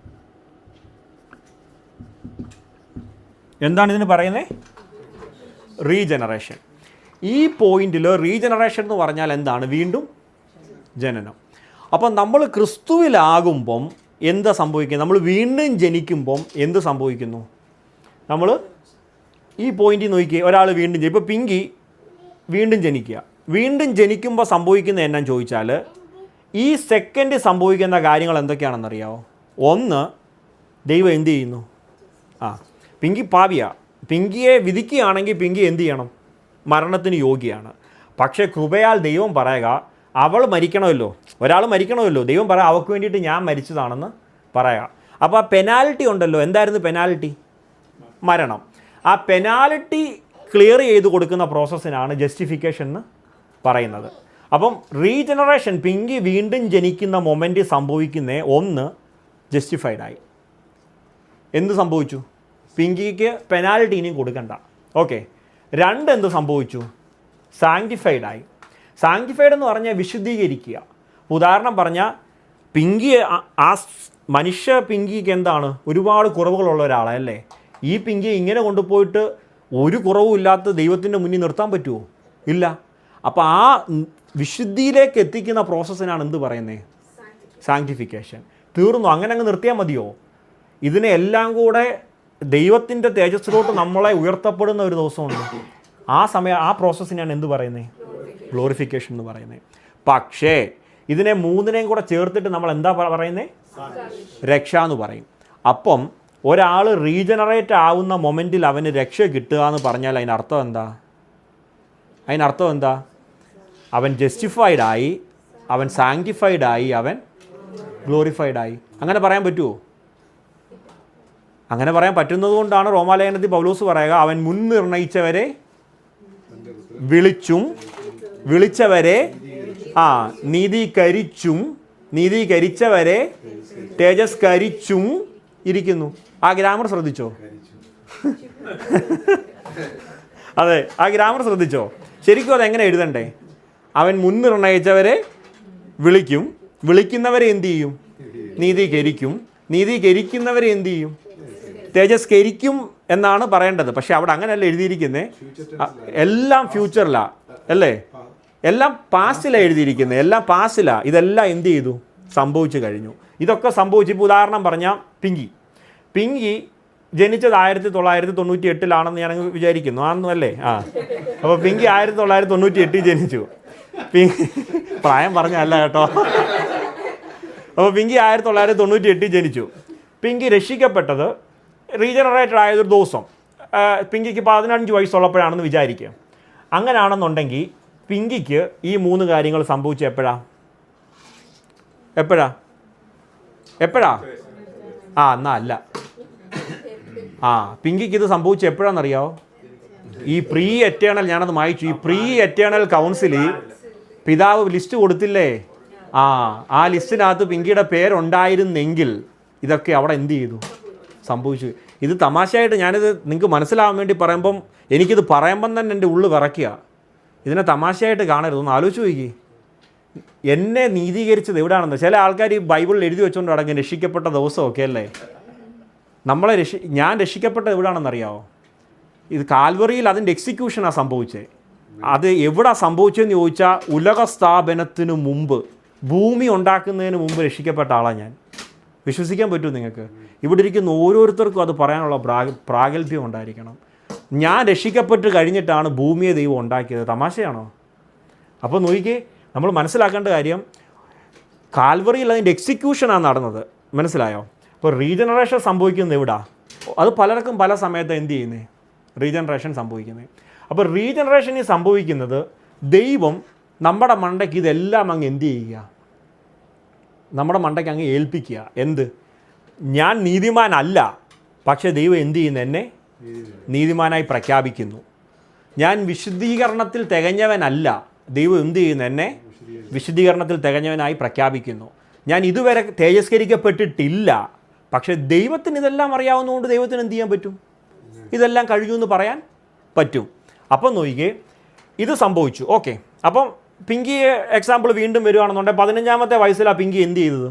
എന്താണ് ഇതിന് പറയുന്നത്? റീജനറേഷൻ. ഈ പോയിന്റിൽ റീജനറേഷൻ എന്ന് പറഞ്ഞാൽ എന്താണ്? വീണ്ടും ജനനം. അപ്പം നമ്മൾ ക്രിസ്തുവിലാകുമ്പം എന്താ സംഭവിക്കുന്നത്? നമ്മൾ വീണ്ടും ജനിക്കുമ്പം എന്ത് സംഭവിക്കുന്നു? നമ്മൾ ഈ പോയിന്റിൽ നോക്കിയേ, ഒരാൾ വീണ്ടും ഇപ്പോൾ പിങ്കി വീണ്ടും ജനിക്കുക. വീണ്ടും ജനിക്കുമ്പോൾ സംഭവിക്കുന്നത് എന്നാന്ന് ചോദിച്ചാൽ ഈ സെക്കൻഡ് സംഭവിക്കുന്ന കാര്യങ്ങൾ എന്തൊക്കെയാണെന്നറിയാമോ? 1, ദൈവം എന്ത് ചെയ്യുന്നു? പിങ്കി പാപിയാണ്. പിങ്കിയെ വിധിക്കുകയാണെങ്കിൽ പിങ്കി എന്ത് ചെയ്യണം? മരണത്തിന് യോഗ്യയാണ്. പക്ഷേ കൃപയാൽ ദൈവം പറയുക അവൾ മരിക്കണമല്ലോ, ഒരാൾ മരിക്കണമല്ലോ. ദൈവം പറയാം അവൾക്ക് വേണ്ടിയിട്ട് ഞാൻ മരിച്ചതാണെന്ന് പറയാം. അപ്പോൾ ആ പെനാൽറ്റി ഉണ്ടല്ലോ. എന്തായിരുന്നു പെനാൽറ്റി? മരണം. ആ പെനാൽറ്റി ക്ലിയർ ചെയ്ത് കൊടുക്കുന്ന പ്രോസസ്സിനാണ് ജസ്റ്റിഫിക്കേഷൻ എന്ന് പറയുന്നത്. അപ്പം റീജനറേഷൻ, പിങ്കി വീണ്ടും ജനിക്കുന്ന മൊമെൻ്റ് സംഭവിക്കുന്ന 1 ജസ്റ്റിഫൈഡായി. എന്ത് സംഭവിച്ചു? പിങ്കിക്ക് പെനാൽറ്റി ഇനിയും കൊടുക്കണ്ട. ഓക്കെ. 2 എന്ത് സംഭവിച്ചു? സാങ്ക്ടിഫൈഡായി. സാങ്ക്ടിഫൈഡ് എന്ന് പറഞ്ഞാൽ വിശുദ്ധീകരിക്കുക. ഉദാഹരണം പറഞ്ഞാൽ പിങ്കി ആ മനുഷ്യ പിങ്കിക്ക് എന്താണ്? ഒരുപാട് കുറവുകളുള്ള ഒരാളല്ലേ? ഈ പിങ്കിയെ ഇങ്ങനെ കൊണ്ടുപോയിട്ട് ഒരു കുറവുമില്ലാത്ത ദൈവത്തിൻ്റെ മുന്നിൽ നിർത്താൻ പറ്റുമോ? ഇല്ല. അപ്പോൾ ആ വിശുദ്ധിയിലേക്ക് എത്തിക്കുന്ന പ്രോസസ്സിനാണ് എന്ത് പറയുന്നത്? സാങ്ക്ടിഫിക്കേഷൻ. തീർന്നു. അങ്ങനെ അങ്ങ് നിർത്തിയാൽ മതിയോ? ഇതിനെ എല്ലാം കൂടെ ദൈവത്തിൻ്റെ തേജസ്സിലോട്ട് നമ്മളെ ഉയർത്തപ്പെടുന്ന ഒരു ദിവസമുണ്ട്. ആ സമയം ആ പ്രോസസ്സിനാണ് എന്ത് പറയുന്നത്? ഗ്ലോറിഫിക്കേഷൻ എന്ന് പറയുന്നത്. പക്ഷേ ഇതിനെ 3നെയും കൂടെ ചേർത്തിട്ട് നമ്മൾ എന്താ പറയുന്നത്? രക്ഷ എന്ന് പറയും. അപ്പം ഒരാൾ റീജനറേറ്റ് ആവുന്ന മൊമെൻറ്റിൽ അവന് രക്ഷ കിട്ടുക എന്ന് പറഞ്ഞാൽ അതിനർത്ഥം എന്താ? അവൻ ജസ്റ്റിഫൈഡായി, അവൻ സാങ്ക്ടിഫൈഡായി, അവൻ ഗ്ലോറിഫൈഡായി. അങ്ങനെ പറയാൻ പറ്റുമോ? അങ്ങനെ പറയാൻ പറ്റുന്നത് കൊണ്ടാണ് റോമാലേഖനത്തിൽ പൗലോസ് പറയുക അവൻ മുൻ നിർണയിച്ചവരെ വിളിച്ചവരെ നീതീകരിച്ചവരെ തേജസ്കരിച്ചും ഇരിക്കുന്നു. ആ ഗ്രാമർ ശ്രദ്ധിച്ചോ? അതെ, ആ ഗ്രാമർ ശ്രദ്ധിച്ചോ? ശരിക്കും അതെങ്ങനെ എഴുതണ്ടേ? അവൻ മുൻനിർണയിച്ചവരെ വിളിക്കും, വിളിക്കുന്നവരെ എന്ത് ചെയ്യും? നീതീകരിക്കും, നീതീകരിക്കുന്നവരെ എന്ത് ചെയ്യും? തേജസ്കരിക്കും എന്നാണ് പറയേണ്ടത്. പക്ഷെ അവിടെ അങ്ങനെയല്ല എഴുതിയിരിക്കുന്നത്. എല്ലാം ഫ്യൂച്ചറിലാണ് അല്ലേ? എല്ലാം പാസ്റ്റിലാണ് എഴുതിയിരിക്കുന്നത്. എല്ലാം പാസ്റ്റിലാണ്. ഇതെല്ലാം എന്ത് ചെയ്തു? സംഭവിച്ചു കഴിഞ്ഞു. ഇതൊക്കെ സംഭവിച്ചു. ഇപ്പോൾ ഉദാഹരണം പറഞ്ഞാൽ പിങ്കി ജനിച്ചത് 1998 ഞാൻ വിചാരിക്കുന്നു. ആണെന്നും അല്ലേ? അപ്പോൾ പിങ്കി 1998 ജനിച്ചു. പ്രായം പറഞ്ഞല്ല കേട്ടോ. അപ്പോൾ പിങ്കി 1998 ജനിച്ചു. പിങ്കി രക്ഷിക്കപ്പെട്ടത് റീജനറേറ്റഡ് ആയതൊരു ദിവസം പിങ്കിക്ക് 15 വയസ്സുള്ളപ്പോഴാണെന്ന് വിചാരിക്കുക. അങ്ങനെയാണെന്നുണ്ടെങ്കിൽ പിങ്കിക്ക് ഈ 3 കാര്യങ്ങൾ സംഭവിച്ചത് എപ്പോഴാ? എന്നാ അല്ല. പിങ്കിക്ക് ഇത് സംഭവിച്ചത് എപ്പോഴാണെന്നറിയാമോ? ഈ പ്രീ എറ്റേണൽ, ഞാനത് വായിച്ചു, ഈ പ്രീ എറ്റേണൽ കൗൺസിലിൽ പിതാവ് ലിസ്റ്റ് കൊടുത്തില്ലേ? ആ ലിസ്റ്റിനകത്ത് പിങ്കിയുടെ പേരുണ്ടായിരുന്നെങ്കിൽ ഇതൊക്കെ അവിടെ എന്ത് ചെയ്തു? സംഭവിച്ചു. ഇത് തമാശയായിട്ട് ഞാനിത് നിങ്ങൾക്ക് മനസ്സിലാവാൻ വേണ്ടി പറയുമ്പം എനിക്കിത് പറയുമ്പം തന്നെ എൻ്റെ ഉള്ളു വിറയ്ക്കുക. ഇതിനെ തമാശയായിട്ട് കാണരുത്. ഒന്ന് ആലോചിച്ച് നോക്കി. എന്നെ നീതീകരിച്ചത് എവിടെയാണെന്ന്. ചില ആൾക്കാർ ഈ ബൈബിളിൽ എഴുതി വെച്ചുകൊണ്ട് അടങ്ങി രക്ഷിക്കപ്പെട്ട ദിവസമൊക്കെ അല്ലേ? ഞാൻ രക്ഷിക്കപ്പെട്ടത് എവിടെയാണെന്നറിയാമോ? ഇത് കാൽവറിയിൽ അതിൻ്റെ എക്സിക്യൂഷനാണ് സംഭവിച്ചത്. അത് എവിടെ സംഭവിച്ചതെന്ന് ചോദിച്ചാൽ ഉലക സ്ഥാപനത്തിന് മുമ്പ്, ഭൂമി ഉണ്ടാക്കുന്നതിന് മുമ്പ് രക്ഷിക്കപ്പെട്ട ആളാണ് ഞാൻ. വിശ്വസിക്കാൻ പറ്റുമോ നിങ്ങൾക്ക്? ഇവിടെ ഇരിക്കുന്ന ഓരോരുത്തർക്കും അത് പറയാനുള്ള പ്രാഗൽഭ്യം ഉണ്ടായിരിക്കണം. ഞാൻ രക്ഷിക്കപ്പെട്ട് കഴിഞ്ഞിട്ടാണ് ഭൂമിയെ ദൈവം ഉണ്ടാക്കിയത്. തമാശയാണോ? അപ്പോൾ നോക്കിക്കേ, നമ്മൾ മനസ്സിലാക്കേണ്ട കാര്യം കാൽവറിയിൽ അതിൻ്റെ എക്സിക്യൂഷനാണ് നടന്നത്. മനസ്സിലായോ? അപ്പോൾ റീജനറേഷൻ സംഭവിക്കുന്നത് എവിടാ? അത് പലർക്കും പല സമയത്ത് എന്ത് ചെയ്യുന്നത്? റീജനറേഷൻ സംഭവിക്കുന്നത്. അപ്പോൾ റീജനറേഷനിൽ സംഭവിക്കുന്നത് ദൈവം നമ്മുടെ മണ്ടയ്ക്ക് ഇതെല്ലാം അങ്ങ് എന്ത് ചെയ്യുക? നമ്മുടെ മണ്ടയ്ക്ക് അങ്ങ് ഏൽപ്പിക്കുക. എന്ത്? ഞാൻ നീതിമാനല്ല, പക്ഷേ ദൈവം എന്ത് ചെയ്യുന്നു? എന്നെ നീതിമാനായി പ്രഖ്യാപിക്കുന്നു. ഞാൻ വിശുദ്ധീകരണത്തിൽ തികഞ്ഞവനല്ല, ദൈവം എന്ത് ചെയ്യുന്നു? എന്നെ വിശുദ്ധീകരണത്തിൽ തികഞ്ഞവനായി പ്രഖ്യാപിക്കുന്നു. ഞാൻ ഇതുവരെ തേജസ്കരിക്കപ്പെട്ടിട്ടില്ല, പക്ഷേ ദൈവത്തിന് ഇതെല്ലാം അറിയാവുന്നതുകൊണ്ട് ദൈവത്തിന് എന്ത് ചെയ്യാൻ പറ്റും? ഇതെല്ലാം കഴിഞ്ഞു എന്ന് പറയാൻ പറ്റും. അപ്പം നോക്കിക്കേ, ഇത് സംഭവിച്ചു. ഓക്കെ, അപ്പം പിങ്കി എക്സാമ്പിൾ വീണ്ടും വരുവാണെന്നുണ്ടെങ്കിൽ 15-ാമത്തെ വയസ്സിലാണ് പിങ്കി എന്ത് ചെയ്തത്?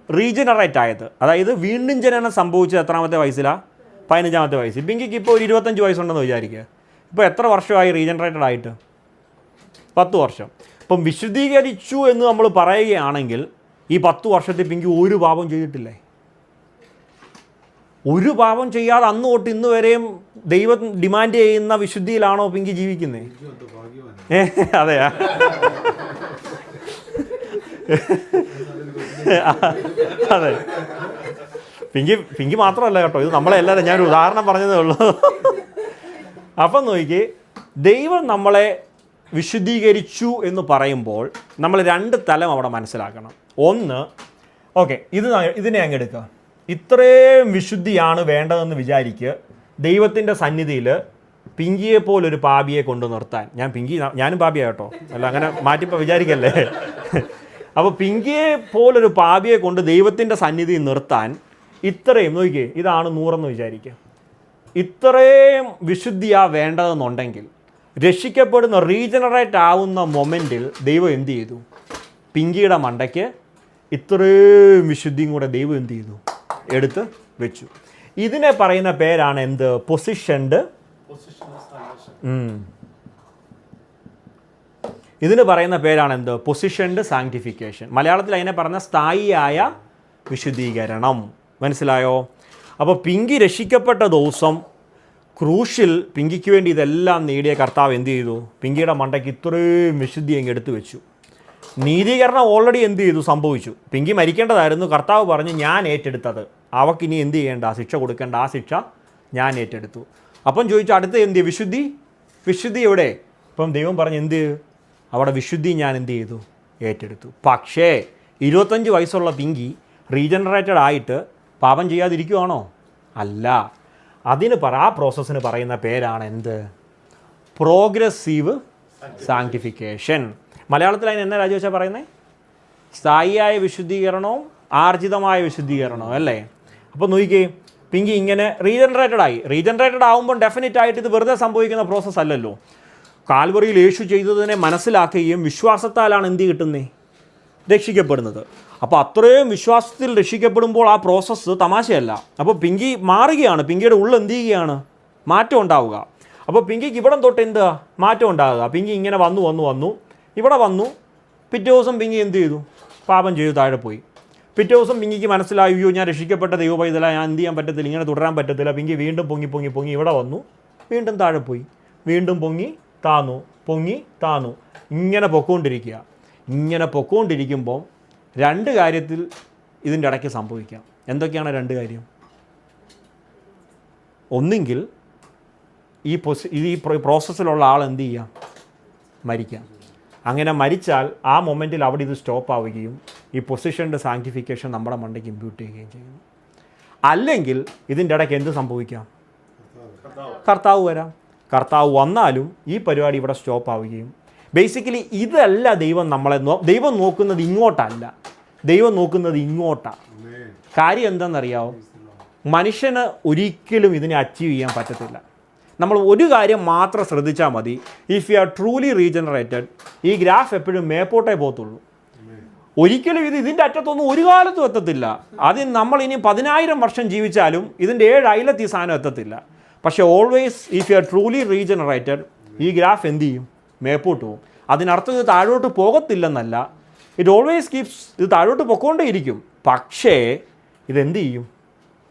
റീജനറേറ്റ് ആയത്. അതായത് വീണ്ടും ജനനം സംഭവിച്ചത് എത്രാമത്തെ വയസ്സിലാണ്? 15-ാമത്തെ വയസ്സിൽ. പിങ്കിക്ക് ഇപ്പോൾ ഒരു 25 വയസ്സുണ്ടെന്ന് വിചാരിക്കുക. ഇപ്പോൾ എത്ര വർഷമായി റീജനറേറ്റഡ് ആയിട്ട്? 10 വർഷം. ഇപ്പം വിശുദ്ധീകരിച്ചു എന്ന് നമ്മൾ പറയുകയാണെങ്കിൽ ഈ 10 വർഷത്തിൽ പിങ്കി ഒരു പാപം ചെയ്തിട്ടില്ലേ? ഒരു പാപം ചെയ്യാതെ അന്ന് തൊട്ട് ഇന്ന് വരെയും ദൈവം ഡിമാൻഡ് ചെയ്യുന്ന വിശുദ്ധിയിലാണോ പിങ്കി ജീവിക്കുന്നത്? അതെയാ? അതെ, പിങ്കി മാത്രമല്ല കേട്ടോ, ഇത് നമ്മളെല്ലാവരും, ഞാനൊരു ഉദാഹരണം പറഞ്ഞതേ ഉള്ളൂ. അപ്പം നോക്കി, ദൈവം നമ്മളെ വിശുദ്ധീകരിച്ചു എന്ന് പറയുമ്പോൾ നമ്മൾ 2 തലം അവിടെ മനസ്സിലാക്കണം. ഒന്ന്, ഓക്കെ, ഇതിനെ അങ്ങ് എടുക്കുക. ഇത്രയും വിശുദ്ധിയാണ് വേണ്ടതെന്ന് വിചാരിക്കുക. ദൈവത്തിൻ്റെ സന്നിധിയിൽ പിങ്കിയെ പോലൊരു പാപിയെ കൊണ്ടു നിർത്താൻ, ഞാനും പാപിയാണ് കേട്ടോ, അല്ല അങ്ങനെ മാറ്റിപ്പോൾ വിചാരിക്കല്ലേ. അപ്പോൾ പിങ്കിയെ പോലൊരു പാപിയെ കൊണ്ട് ദൈവത്തിൻ്റെ സന്നിധി നിർത്താൻ ഇത്രയും നോക്കിയേ, ഇതാണ് 100 വിചാരിക്കുക. ഇത്രയും വിശുദ്ധിയാണ് വേണ്ടതെന്നുണ്ടെങ്കിൽ രക്ഷിക്കപ്പെടുന്ന റീജനറേറ്റ് ആവുന്ന മൊമെൻറ്റിൽ ദൈവം എന്ത് ചെയ്തു? പിങ്കിയുടെ മണ്ടയ്ക്ക് ഇത്രയും വിശുദ്ധിയും കൂടെ ദൈവം എന്ത് ചെയ്തു? എടുത്ത് വെച്ചു. ഇതിനെ പറയുന്ന പേരാണ് എന്ത്? പൊസിഷൻഡ്. ഇതിന് പറയുന്ന പേരാണ് എന്ത്? Positioned sanctification. മലയാളത്തിൽ അതിനെ പറഞ്ഞ സ്ഥായിയായ വിശുദ്ധീകരണം. മനസ്സിലായോ? അപ്പോൾ പിങ്കി രക്ഷിക്കപ്പെട്ട ദിവസം ക്രൂശിൽ പിങ്കിക്ക് വേണ്ടി ഇതെല്ലാം നേടിയ കർത്താവ് എന്ത് ചെയ്തു? പിങ്കിയുടെ മണ്ടയ്ക്ക് ഇത്രയും വിശുദ്ധി അങ്ങ് എടുത്തു വെച്ചു. നീതീകരണം ഓൾറെഡി എന്ത് ചെയ്തു? സംഭവിച്ചു. പിങ്കി മരിക്കേണ്ടതായിരുന്നു. കർത്താവ് പറഞ്ഞ് ഞാൻ ഏറ്റെടുത്തത്, അവക്കിനി എന്ത് ചെയ്യേണ്ട? ശിക്ഷ കൊടുക്കേണ്ട, ആ ശിക്ഷ ഞാൻ ഏറ്റെടുത്തു. അപ്പം ചോദിച്ചു, അടുത്ത് എന്ത്? വിശുദ്ധി എവിടെ? ഇപ്പം ദൈവം പറഞ്ഞ് എന്ത്? അവിടെ വിശുദ്ധി ഞാൻ എന്ത് ചെയ്തു? ഏറ്റെടുത്തു. പക്ഷേ 25 വയസ്സുള്ള പിങ്കി റീജനറേറ്റഡ് ആയിട്ട് പാപം ചെയ്യാതിരിക്കുവാണോ? അല്ല. ആ പ്രോസസ്സിന് പറയുന്ന പേരാണ് എന്ത്? Progressive sanctification. മലയാളത്തിൽ അതിന് എന്നാ രാജേഷാ പറയുന്നത്? സ്ഥായിയായ വിശുദ്ധീകരണവും ആർജിതമായ വിശുദ്ധീകരണവും അല്ലേ? അപ്പോൾ നോക്കിക്കേ, പിങ്കി ഇങ്ങനെ റീജനറേറ്റഡ് ആവുമ്പോൾ ഡെഫിനറ്റ് ആയിട്ട് ഇത് വെറുതെ സംഭവിക്കുന്ന പ്രോസസ്സ് അല്ലല്ലോ. കാൽവറിയിൽ യേശു ചെയ്തതിനെ മനസ്സിലാക്കുകയും വിശ്വാസത്താലാണ് എന്ത് കിട്ടുന്നത്, രക്ഷിക്കപ്പെടുന്നത്. അപ്പോൾ അത്രയും വിശ്വാസത്തിൽ രക്ഷിക്കപ്പെടുമ്പോൾ ആ പ്രോസസ്സ് തമാശയല്ല. അപ്പോൾ പിങ്കി മാറുകയാണ്, പിങ്കിയുടെ ഉള്ളിൽ എന്ത് ചെയ്യുകയാണ്, മാറ്റം ഉണ്ടാവുക. അപ്പോൾ പിങ്കിക്ക് ഇവിടം തൊട്ട് എന്താ മാറ്റം ഉണ്ടാകുക. പിങ്കി ഇങ്ങനെ വന്നു ഇവിടെ വന്നു. പിറ്റേ ദിവസം പിങ്കി എന്ത് ചെയ്തു, പാപം ചെയ്തു, താഴെ പോയി. പിറ്റേ ദിവസം പിങ്കിക്ക് മനസ്സിലായി, അയ്യോ ഞാൻ രക്ഷിക്കപ്പെട്ട ദൈവ പൈതല, ഞാൻ എന്ത് ചെയ്യാൻ പറ്റത്തില്ല, ഇങ്ങനെ തുടരാൻ പറ്റത്തില്ല. പിങ്കി വീണ്ടും പൊങ്ങി ഇവിടെ വന്നു, വീണ്ടും താഴെ പോയി, വീണ്ടും പൊങ്ങി താന്നു, ഇങ്ങനെ പൊക്കോണ്ടിരിക്കുക. ഇങ്ങനെ പൊക്കോണ്ടിരിക്കുമ്പോൾ രണ്ട് കാര്യത്തിൽ ഇതിൻ്റെ ഇടയ്ക്ക് സംഭവിക്കാം. എന്തൊക്കെയാണ് രണ്ട് കാര്യം? ഒന്നെങ്കിൽ ഈ പ്രോസസ്സിലുള്ള ആൾ എന്ത് ചെയ്യാം, മരിക്കാം. അങ്ങനെ മരിച്ചാൽ ആ മൊമെൻറ്റിൽ അവിടെ ഇത് സ്റ്റോപ്പ് ആവുകയും ഈ പൊസിഷൻ്റെ സാങ്ക്ടിഫിക്കേഷൻ നമ്മുടെ മണ്ടയ്ക്ക് ഇമ്പ്യൂട്ട് ചെയ്യുകയും ചെയ്യുന്നു. അല്ലെങ്കിൽ ഇതിൻ്റെ ഇടയ്ക്ക് എന്ത് സംഭവിക്കാം, കർത്താവ് വരാം. കർത്താവ് വന്നാലും ഈ പരിപാടി ഇവിടെ സ്റ്റോപ്പ് ആവുകയും, ബേസിക്കലി ഇതല്ല ദൈവം നോക്കുന്നത് ഇങ്ങോട്ടല്ല, ദൈവം നോക്കുന്നത് ഇങ്ങോട്ടാണ്. കാര്യം എന്താണെന്നറിയാമോ? മനുഷ്യന് ഒരിക്കലും ഇതിനെ അച്ചീവ് ചെയ്യാൻ പറ്റത്തില്ല. നമ്മൾ ഒരു കാര്യം മാത്രം ശ്രദ്ധിച്ചാൽ മതി. If you are truly regenerated, ഈ ഗ്രാഫ് എപ്പോഴും മേപ്പോട്ടേ പോകത്തുള്ളൂ. ഒരിക്കലും ഇതിൻ്റെ അറ്റത്തൊന്നും ഒരു കാലത്തും എത്തത്തില്ല. അതിന് നമ്മൾ ഇനി 10,000 വർഷം ജീവിച്ചാലും ഇതിൻ്റെ 7 അയലത്ത് ഈ സാധനം എത്തത്തില്ല. പക്ഷേ always if you are truly regenerated, ഈ ഗ്രാഫ് എന്ത് ചെയ്യും, മേപ്പോട്ട് പോകും. അതിനർത്ഥം ഇത് താഴോട്ട് പോകത്തില്ലെന്നല്ല, ഇറ്റ് ഓൾവേസ് കീപ്സ്, ഇത് താഴോട്ട് പൊക്കോണ്ടേയിരിക്കും. പക്ഷേ ഇതെന്ത് ചെയ്യും,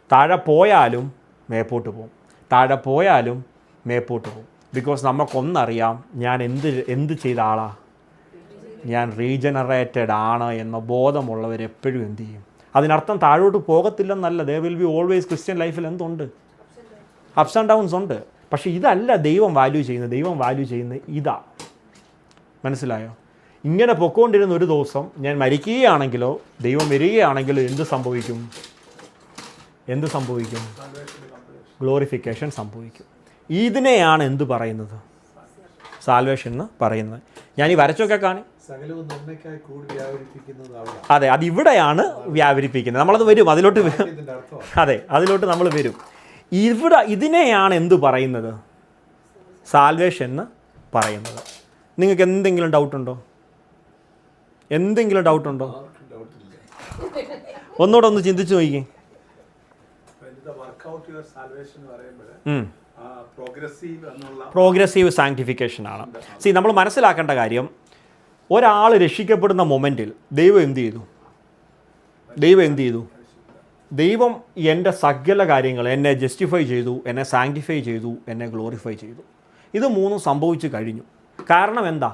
താഴെ പോയാലും മേപ്പോട്ട് പോകും, താഴെ പോയാലും മേപ്പോട്ട് പോകും. ബിക്കോസ് നമുക്കൊന്നറിയാം, ഞാൻ എന്ത് ചെയ്ത ആളാണ്, ഞാൻ റീജനറേറ്റഡ് ആണ് എന്ന ബോധമുള്ളവരെപ്പോഴും എന്ത് ചെയ്യും. അതിനർത്ഥം താഴോട്ട് പോകത്തില്ലെന്നല്ല. They will be always, Christian ലൈഫിൽ എന്തുണ്ട്, അപ്സ് ആൻഡ് ഡൗൺസ് ഉണ്ട്. പക്ഷേ ഇതല്ല ദൈവം വാല്യൂ ചെയ്യുന്നത്. ദൈവം വാല്യൂ ചെയ്യുന്നത് ഇതാ. മനസ്സിലായോ? ഇങ്ങനെ പൊക്കോണ്ടിരുന്ന ഒരു ദിവസം ഞാൻ മരിക്കുകയാണെങ്കിലോ ദൈവം വരികയാണെങ്കിലോ എന്ത് സംഭവിക്കും? ഗ്ലോറിഫിക്കേഷൻ സംഭവിക്കും. ഇതിനെയാണ് എന്ത് പറയുന്നത്, സാൽവേഷൻ എന്ന് പറയുന്നത്. ഞാൻ ഈ വരച്ചൊക്കെ കാണി, അതെ, അതിവിടെയാണ് വ്യാപരിപ്പിക്കുന്നത്. നമ്മളത് വരും, അതിലോട്ട് അതെ, അതിലോട്ട് നമ്മൾ വരും. ഇതിനെയാണ് എന്ത് പറയുന്നത്, സാൽവേഷൻ എന്ന് പറയുന്നത്. നിങ്ങൾക്ക് എന്തെങ്കിലും ഡൗട്ടുണ്ടോ? ഒന്നുകൂടെ ഒന്ന് ചിന്തിച്ചു നോക്കിക്കേ. പ്രോഗ്രസീവ് സാങ്ക്ടിഫിക്കേഷൻ ആണ്. നമ്മൾ മനസ്സിലാക്കേണ്ട കാര്യം, ഒരാൾ രക്ഷിക്കപ്പെടുന്ന മൊമെൻറ്റിൽ ദൈവം എന്ത് ചെയ്തു? ദൈവം എൻ്റെ സകല കാര്യങ്ങൾ, എന്നെ ജസ്റ്റിഫൈ ചെയ്തു, എന്നെ സാങ്ക്ടിഫൈ ചെയ്തു, എന്നെ ഗ്ലോറിഫൈ ചെയ്തു. ഇത് മൂന്നും സംഭവിച്ചു കഴിഞ്ഞു. കാരണം എന്താ?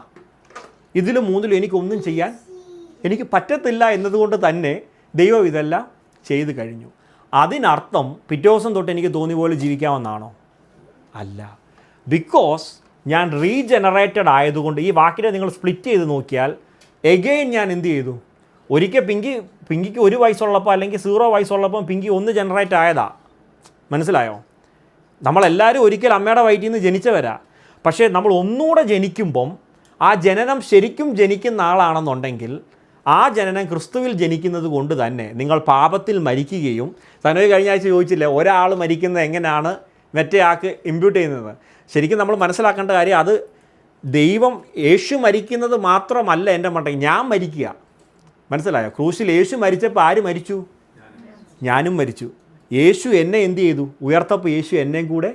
ഇതിൽ മൂന്നിലും എനിക്കൊന്നും ചെയ്യാൻ എനിക്ക് പറ്റത്തില്ല എന്നതുകൊണ്ട് തന്നെ ദൈവം ഇതെല്ലാം ചെയ്തു കഴിഞ്ഞു. അതിനർത്ഥം പിറ്റേ ദിവസം തൊട്ട് എനിക്ക് തോന്നിയ പോലെ ജീവിക്കാമെന്നാണോ? അല്ല. ബിക്കോസ് ഞാൻ റീജനറേറ്റഡ് ആയതുകൊണ്ട്, ഈ വാക്കിനെ നിങ്ങൾ സ്പ്ലിറ്റ് ചെയ്ത് നോക്കിയാൽ എഗെയിൻ ഞാൻ എന്ത് ചെയ്തു? ഒരിക്കൽ പിങ്കിക്ക് 1 വയസ്സുള്ളപ്പോൾ അല്ലെങ്കിൽ 0 വയസ്സുള്ളപ്പോൾ പിങ്കി 1 ജനറേറ്റ് ആയതാ. മനസ്സിലായോ? നമ്മളെല്ലാവരും ഒരിക്കൽ അമ്മയുടെ വയറ്റിൽ നിന്ന് ജനിച്ചവരാ. പക്ഷേ നമ്മൾ ഒന്നുകൂടെ ജനിക്കുമ്പം ആ ജനനം ശരിക്കും ജനിക്കുന്ന ആളാണെന്നുണ്ടെങ്കിൽ ആ ജനനം ക്രിസ്തുവിൽ ജനിക്കുന്നത് കൊണ്ട് തന്നെ നിങ്ങൾ പാപത്തിൽ മരിക്കുകയും, തനോയ് കഴിഞ്ഞ ആഴ്ച ചോദിച്ചില്ലേ ഒരാൾ മരിക്കുന്നത് എങ്ങനെയാണ് മറ്റേ ആൾക്ക് ഇമ്പ്യൂട്ട് ചെയ്യുന്നത്. ശരിക്കും നമ്മൾ മനസ്സിലാക്കേണ്ട കാര്യം, അത് ദൈവം യേശു മരിക്കുന്നത് മാത്രമല്ല എൻ്റെ മണ്ടയ്ക്ക്, ഞാൻ മരിക്കുക. മനസ്സിലായോ? ക്രൂശിൽ യേശു മരിച്ചപ്പോൾ ആര് മരിച്ചു? ഞാനും മരിച്ചു. യേശു എന്നെ എന്ത് ചെയ്തു? ഉയർത്തപ്പോൾ യേശു എന്നെയും കൂടെ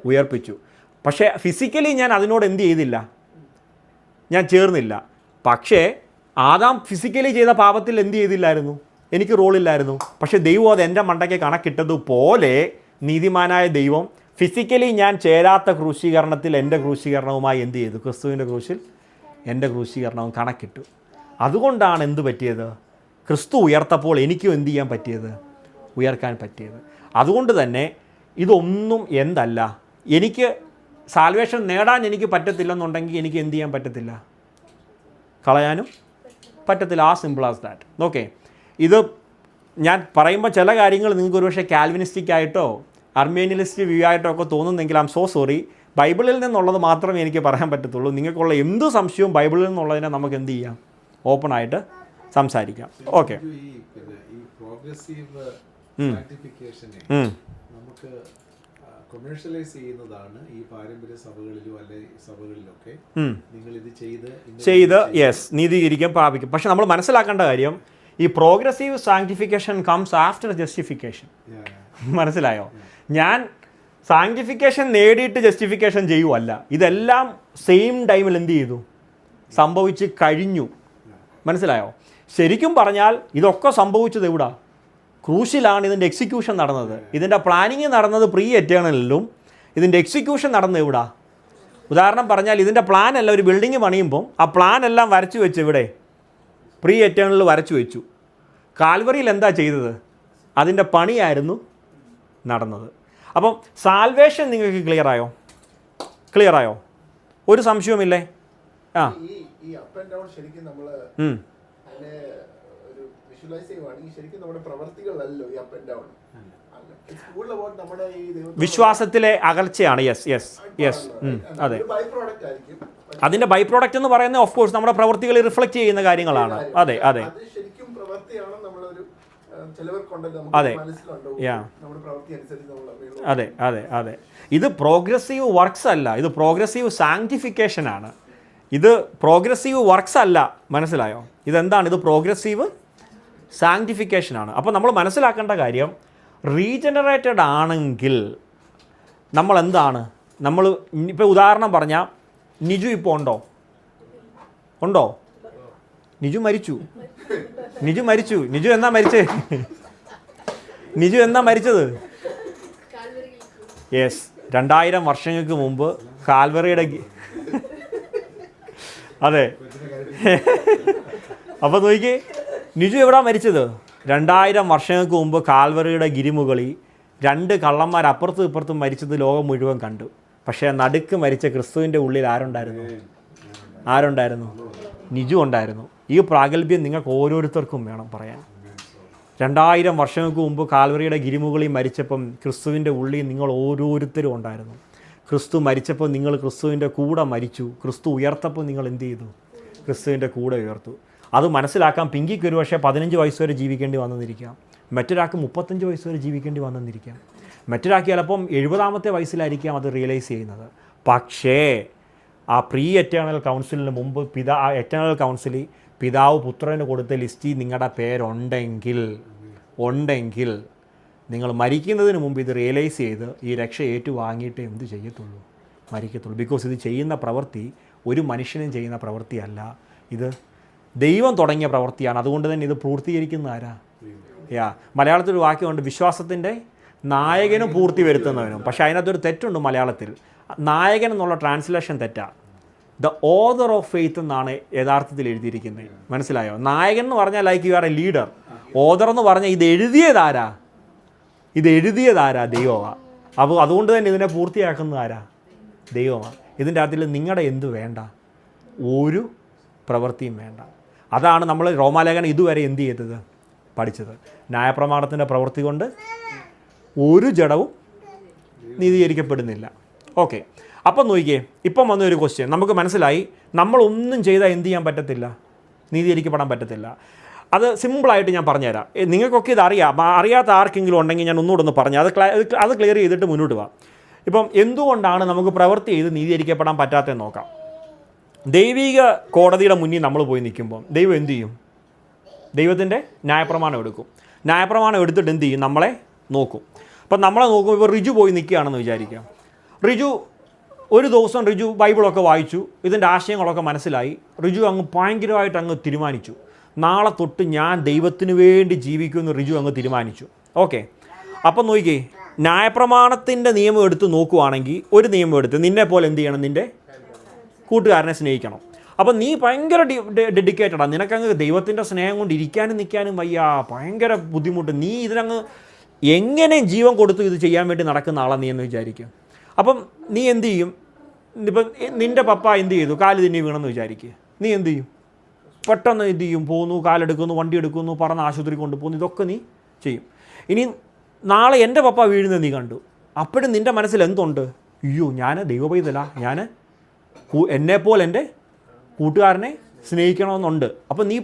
ഉയർപ്പിച്ചു. പക്ഷേ ഫിസിക്കലി ഞാൻ അതിനോട് എന്ത് ചെയ്തില്ല, ഞാൻ ചേർന്നില്ല. പക്ഷേ ആദാം ഫിസിക്കലി ചെയ്ത പാപത്തിൽ എന്ത് ചെയ്തില്ലായിരുന്നു? എനിക്ക് റോളില്ലായിരുന്നു. പക്ഷേ ദൈവം അത് എൻ്റെ മണ്ടയ്ക്ക് കണക്കിട്ടതുപോലെ നീതിമാനായ ദൈവം ഫിസിക്കലി ഞാൻ ചേരാത്ത ക്രൂശീകരണത്തിൽ എൻ്റെ ക്രൂശീകരണവുമായി എന്ത് ചെയ്തു? ക്രിസ്തുവിൻ്റെ ക്രൂശിൽ എൻ്റെ ക്രൂശീകരണവും കണക്കിട്ടു. അതുകൊണ്ടാണ് എന്ത് പറ്റിയത്? ക്രിസ്തു ഉയർത്തപ്പോൾ എനിക്കും എന്ത് ചെയ്യാൻ പറ്റിയത്? ഉയർക്കാൻ പറ്റിയത്. അതുകൊണ്ട് തന്നെ ഇതൊന്നും എന്തല്ല, എനിക്ക് സാൽവേഷൻ നേടാൻ എനിക്ക് പറ്റത്തില്ലെന്നുണ്ടെങ്കിൽ എനിക്ക് എന്ത് ചെയ്യാൻ പറ്റത്തില്ല? കളയാനും പറ്റത്തില്ല. ആ സിമ്പിൾ ആസ് ദാറ്റ്. ഓക്കെ, ഇത് ഞാൻ പറയുമ്പോൾ ചില കാര്യങ്ങൾ നിങ്ങൾക്ക് ഒരുപക്ഷെ കാൽവിനിസ്റ്റിക് ആയിട്ടോ അർമേനിയലിസ്റ്റ് വ്യൂ ആയിട്ടോ ഒക്കെ തോന്നുന്നെങ്കിൽ ഐ എം സോ സോറി. ബൈബിളിൽ നിന്നുള്ളത് മാത്രമേ എനിക്ക് പറയാൻ പറ്റത്തുള്ളൂ. നിങ്ങൾക്കുള്ള എന്ത് സംശയവും ബൈബിളിൽ നിന്നുള്ളതിനെ നമുക്ക് എന്ത് ചെയ്യാം? ഓപ്പൺ ആയിട്ട് സംസാരിക്കാം. ഓക്കെ, നമുക്ക് കൊമേഴ്ഷ്യലൈസ് ചെയ്യുന്നതാണ് ഈ പാരമ്പര്യ സഭകളിലും അല്ലെ സഭകളിലൊക്കെ നിങ്ങൾ ഇത് ചെയ്ത് യെസ് നീതീകരിക്കാൻ പ്രാപിക്കും. പക്ഷെ നമ്മൾ മനസ്സിലാക്കേണ്ട കാര്യം ഈ progressive sanctification comes after justification. മനസ്സിലായോ? ഞാൻ സാങ്ക്ടിഫിക്കേഷൻ നേടിയിട്ട് ജസ്റ്റിഫിക്കേഷൻ ചെയ്യുമല്ല, ഇതെല്ലാം സെയിം ടൈമിൽ എന്ത് ചെയ്തു സംഭവിച്ച് കഴിഞ്ഞു. മനസ്സിലായോ? ശരിക്കും പറഞ്ഞാൽ ഇതൊക്കെ സംഭവിച്ചത് എവിടാ? ക്രൂശിലാണ് ഇതിൻ്റെ എക്സിക്യൂഷൻ നടന്നത്. ഇതിൻ്റെ പ്ലാനിങ് നടന്നത് പ്രീ എറ്റേണലിലും ഇതിൻ്റെ എക്സിക്യൂഷൻ നടന്നത് എവിടാ? ഉദാഹരണം പറഞ്ഞാൽ ഇതിൻ്റെ പ്ലാൻ അല്ല, ഒരു ബിൽഡിങ് പണിയുമ്പം ആ പ്ലാൻ എല്ലാം വരച്ചു വെച്ച് ഇവിടെ പ്രീ എറ്റേണലിൽ വരച്ചു വെച്ചു. കാൽവറിയിൽ എന്താ ചെയ്തത്? അതിൻ്റെ പണിയായിരുന്നു നടന്നത്. അപ്പം സാൽവേഷൻ നിങ്ങൾക്ക് ക്ലിയറായോ? ക്ലിയറായോ? ഒരു സംശയവുമില്ലേ? ആ ഈ അപ്പ് ആൻഡ് ഡൗൺ ശരിക്കും നമ്മൾ അതിനെ ഒരു വിഷ്വലൈസ് ചെയ്യുവാണെങ്കിൽ ശരിക്കും നമ്മുടെ പ്രവർത്തികളല്ലോ ഈ അപ്പ് ആൻഡ് ഡൗൺ. നമ്മുടെ ഈ വിശ്വാസത്തിലെ അകൽച്ചയാണ്. യെസ് യെസ് യെസ് അതെ. ബൈ പ്രോഡക്റ്റ് ആയിരിക്കും. അതിൻ്റെ ബൈ പ്രോഡക്റ്റ് എന്ന് പറയുന്നത് ഓഫ് കോഴ്സ് നമ്മുടെ പ്രവൃത്തികളിൽ റിഫ്ലക്റ്റ് ചെയ്യുന്ന കാര്യങ്ങളാണ്. അതെ അതെ അത് ശരിക്കും പ്രവൃത്തിയാണ്. നമ്മളൊരു ചിലവർക്കുണ്ടല്ലോ അതെ മനസ്സിലുണ്ടോ നമ്മുടെ പ്രവൃത്തി അനുസരിച്ച് നമ്മൾ അതെ അതെ അതെ. ഇത് പ്രോഗ്രസീവ് വർക്ക്സ് അല്ല, ഇത് പ്രോഗ്രസീവ് സാങ്ക്ടിഫിക്കേഷൻ ആണ്. ഇത് പ്രോഗ്രസീവ് വർക്ക്സ് അല്ല. മനസ്സിലായോ? ഇതെന്താണ്? ഇത് പ്രോഗ്രസീവ് സാങ്ക്ടിഫിക്കേഷൻ ആണ്. അപ്പോൾ നമ്മൾ മനസ്സിലാക്കേണ്ട കാര്യം, റീജനറേറ്റഡ് ആണെങ്കിൽ നമ്മൾ എന്താണ്? നമ്മൾ ഇപ്പോൾ ഉദാഹരണം പറഞ്ഞാൽ നിജു ഇപ്പോൾ ഉണ്ടോ? ഉണ്ടോ? നിജു മരിച്ചു. നിജു മരിച്ചു. നിജു എന്നാ മരിച്ചേ? നിജു എന്നാ മരിച്ചത്? യെസ്, 2000 വർഷങ്ങൾക്ക് മുമ്പ് കാൽവറിയുടെ അതെ. അപ്പോൾ നോക്കിക്കേ, നിജു എവിടാ മരിച്ചത്? 2000 വർഷങ്ങൾക്ക് മുമ്പ് കാൽവറിയുടെ ഗിരിമുകളിൽ 2 കള്ളന്മാർ അപ്പുറത്തും ഇപ്പുറത്തും മരിച്ചത് ലോകം മുഴുവൻ കണ്ടു. പക്ഷേ നടുക്ക് മരിച്ച ക്രിസ്തുവിൻ്റെ ഉള്ളിൽ ആരുണ്ടായിരുന്നു? ആരുണ്ടായിരുന്നു? നിജു ഉണ്ടായിരുന്നു. ഈ പ്രാഗൽഭ്യം നിങ്ങൾക്ക് ഓരോരുത്തർക്കും വേണം പറയാൻ. 2000 വർഷങ്ങൾക്ക് മുമ്പ് കാൽവറിയുടെ ഗിരിമുകളിൽ മരിച്ചപ്പം ക്രിസ്തുവിൻ്റെ ഉള്ളിൽ നിങ്ങൾ ഓരോരുത്തരും ഉണ്ടായിരുന്നു. ക്രിസ്തു മരിച്ചപ്പോൾ നിങ്ങൾ ക്രിസ്തുവിൻ്റെ കൂടെ മരിച്ചു. ക്രിസ്തു ഉയർത്തപ്പോൾ നിങ്ങൾ എന്ത് ചെയ്തു? ക്രിസ്തുവിൻ്റെ കൂടെ ഉയർത്തു. അത് മനസ്സിലാക്കാൻ പിങ്കിക്ക് ഒരു പക്ഷേ 15 വയസ്സ് വരെ ജീവിക്കേണ്ടി വന്നെന്നിരിക്കാം. മറ്റൊരാൾക്ക് 35 വയസ്സ് വരെ ജീവിക്കേണ്ടി വന്നെന്നിരിക്കാം. മറ്റൊരാൾക്ക് ചിലപ്പം 70-ാമത്തെ വയസ്സിലായിരിക്കാം അത് റിയലൈസ് ചെയ്യുന്നത്. പക്ഷേ ആ പ്രീ എറ്റേണൽ കൗൺസിലിന് മുമ്പ് എറ്റേണൽ കൗൺസിലിൽ പിതാവ് പുത്രന് കൊടുത്ത ലിസ്റ്റിൽ നിങ്ങളുടെ പേരുണ്ടെങ്കിൽ നിങ്ങൾ മരിക്കുന്നതിന് മുമ്പ് ഇത് റിയലൈസ് ചെയ്ത് ഈ രക്ഷ ഏറ്റുവാങ്ങിയിട്ട് എന്ത് ചെയ്യത്തുള്ളൂ? മരിക്കത്തുള്ളൂ. ബിക്കോസ് ഇത് ചെയ്യുന്ന പ്രവൃത്തി ഒരു മനുഷ്യനും ചെയ്യുന്ന പ്രവൃത്തിയല്ല, ഇത് ദൈവം തുടങ്ങിയ പ്രവൃത്തിയാണ്. അതുകൊണ്ട് തന്നെ ഇത് പൂർത്തീകരിക്കുന്ന ആരാ? മലയാളത്തിലൊരു വാക്യമുണ്ട്, വിശ്വാസത്തിൻ്റെ നായകനും പൂർത്തി വരുത്തുന്നവനും. പക്ഷേ അതിനകത്തൊരു തെറ്റുണ്ട് മലയാളത്തിൽ. നായകൻ എന്നുള്ള ട്രാൻസ്ലേഷൻ തെറ്റാ. ദ ഓതർ ഓഫ് ഫെയ്ത്ത് എന്നാണ് യഥാർത്ഥത്തിൽ എഴുതിയിരിക്കുന്നത്. മനസ്സിലായോ? നായകൻ എന്ന് പറഞ്ഞാൽ like you are A leader. Author എന്ന് പറഞ്ഞാൽ ഇത് എഴുതിയതാരാ? ദൈവമാണ്. അപ്പോൾ അതുകൊണ്ട് തന്നെ ഇതിനെ പൂർത്തിയാക്കുന്നത് ആരാ? ദൈവമാണ്. ഇതിൻ്റെ അകത്തിൽ നിങ്ങളുടെ എന്ത് വേണ്ട? ഒരു പ്രവൃത്തിയും വേണ്ട. അതാണ് നമ്മൾ റോമാലേഖനം ഇതുവരെ എന്ത് ചെയ്തത്? പഠിച്ചത്. ന്യായപ്രമാണത്തിൻ്റെ പ്രവൃത്തി കൊണ്ട് ഒരു ജഡവും നീതീകരിക്കപ്പെടുന്നില്ല. ഓക്കെ, അപ്പം നോക്കിയേ, ഇപ്പം വന്നൊരു ക്വസ്റ്റ്യൻ നമുക്ക് മനസ്സിലായി. നമ്മളൊന്നും ചെയ്താൽ എന്ത് ചെയ്യാൻ പറ്റത്തില്ല? നീതീകരിക്കപ്പെടാൻ പറ്റത്തില്ല. അത് സിമ്പിളായിട്ട് ഞാൻ പറഞ്ഞുതരാം. നിങ്ങൾക്കൊക്കെ ഇത് അറിയാത്ത ആർക്കെങ്കിലും ഉണ്ടെങ്കിൽ ഞാൻ ഒന്നുകൂടെ ഒന്ന് പറഞ്ഞു അത് ക്ലിയർ ചെയ്തിട്ട് മുന്നോട്ട് പോകാം. ഇപ്പം എന്തുകൊണ്ടാണ് നമുക്ക് പ്രവൃത്തി ചെയ്ത് നീതീകരിക്കപ്പെടാൻ പറ്റാത്തതെന്ന് നോക്കാം. ദൈവിക കോടതിയുടെ മുന്നിൽ നമ്മൾ പോയി നിൽക്കുമ്പോൾ ദൈവം എന്ത് ചെയ്യും? ദൈവത്തിൻ്റെ ന്യായപ്രമാണം എടുക്കും. ന്യായപ്രമാണം എടുത്തിട്ട് എന്ത് ചെയ്യും? നമ്മളെ നോക്കും. അപ്പം നമ്മളെ നോക്കുമ്പോൾ ഇപ്പോൾ റിജു പോയി നിൽക്കുകയാണെന്ന് വിചാരിക്കാം. ഒരു ദിവസം റിജു ബൈബിളൊക്കെ വായിച്ചു, ഇതിൻ്റെ ആശയങ്ങളൊക്കെ മനസ്സിലായി. റിജു അങ്ങ് ഭയങ്കരമായിട്ട് അങ്ങ് തീരുമാനിച്ചു, നാളെ തൊട്ട് ഞാൻ ദൈവത്തിന് വേണ്ടി ജീവിക്കുമെന്ന് റിജു അങ്ങ് തീരുമാനിച്ചു. ഓക്കെ, അപ്പം നോക്കിക്കേ, ന്യായപ്രമാണത്തിൻ്റെ നിയമം എടുത്ത് നോക്കുവാണെങ്കിൽ ഒരു നിയമം എടുത്ത് നിന്നെ പോലെ എന്ത് ചെയ്യണം? നിൻ്റെ കൂട്ടുകാരനെ സ്നേഹിക്കണം. അപ്പം നീ ഭയങ്കര ഡെഡിക്കേറ്റഡാണ്. നിനക്കങ്ങ് ദൈവത്തിൻ്റെ സ്നേഹം കൊണ്ട് ഇരിക്കാനും നിൽക്കാനും വയ്യ, ഭയങ്കര ബുദ്ധിമുട്ട്. നീ ഇതിനങ്ങ് എങ്ങനെ ജീവൻ കൊടുത്തു ഇത് ചെയ്യാൻ വേണ്ടി നടക്കുന്ന ആളാണ് നീ എന്ന് വിചാരിക്കും. അപ്പം നീ എന്ത് ചെയ്യും? ഇപ്പം നിൻ്റെ പപ്പ എന്ത് ചെയ്തു? കാല് തിന്നി വീണെന്ന് വിചാരിക്കുക. നീ എന്ത് ചെയ്യും? പെട്ടെന്ന് എന്ത് ചെയ്യും? പോകുന്നു, കാലെടുക്കുന്നു, വണ്ടി എടുക്കുന്നു, പറന്ന് ആശുപത്രി കൊണ്ടുപോകുന്നു, ഇതൊക്കെ നീ ചെയ്യും. ഇനി നാളെ എൻ്റെ പപ്പ വീഴുന്നത് നീ കണ്ടു. അപ്പോഴും നിൻ്റെ മനസ്സിൽ എന്തുണ്ട്? അയ്യോ, ഞാൻ ദൈവപൈതല, ഞാൻ എന്നെപ്പോലെ എൻ്റെ കൂട്ടുകാരനെ സ്നേഹിക്കണമെന്നുണ്ട്. അപ്പം നീ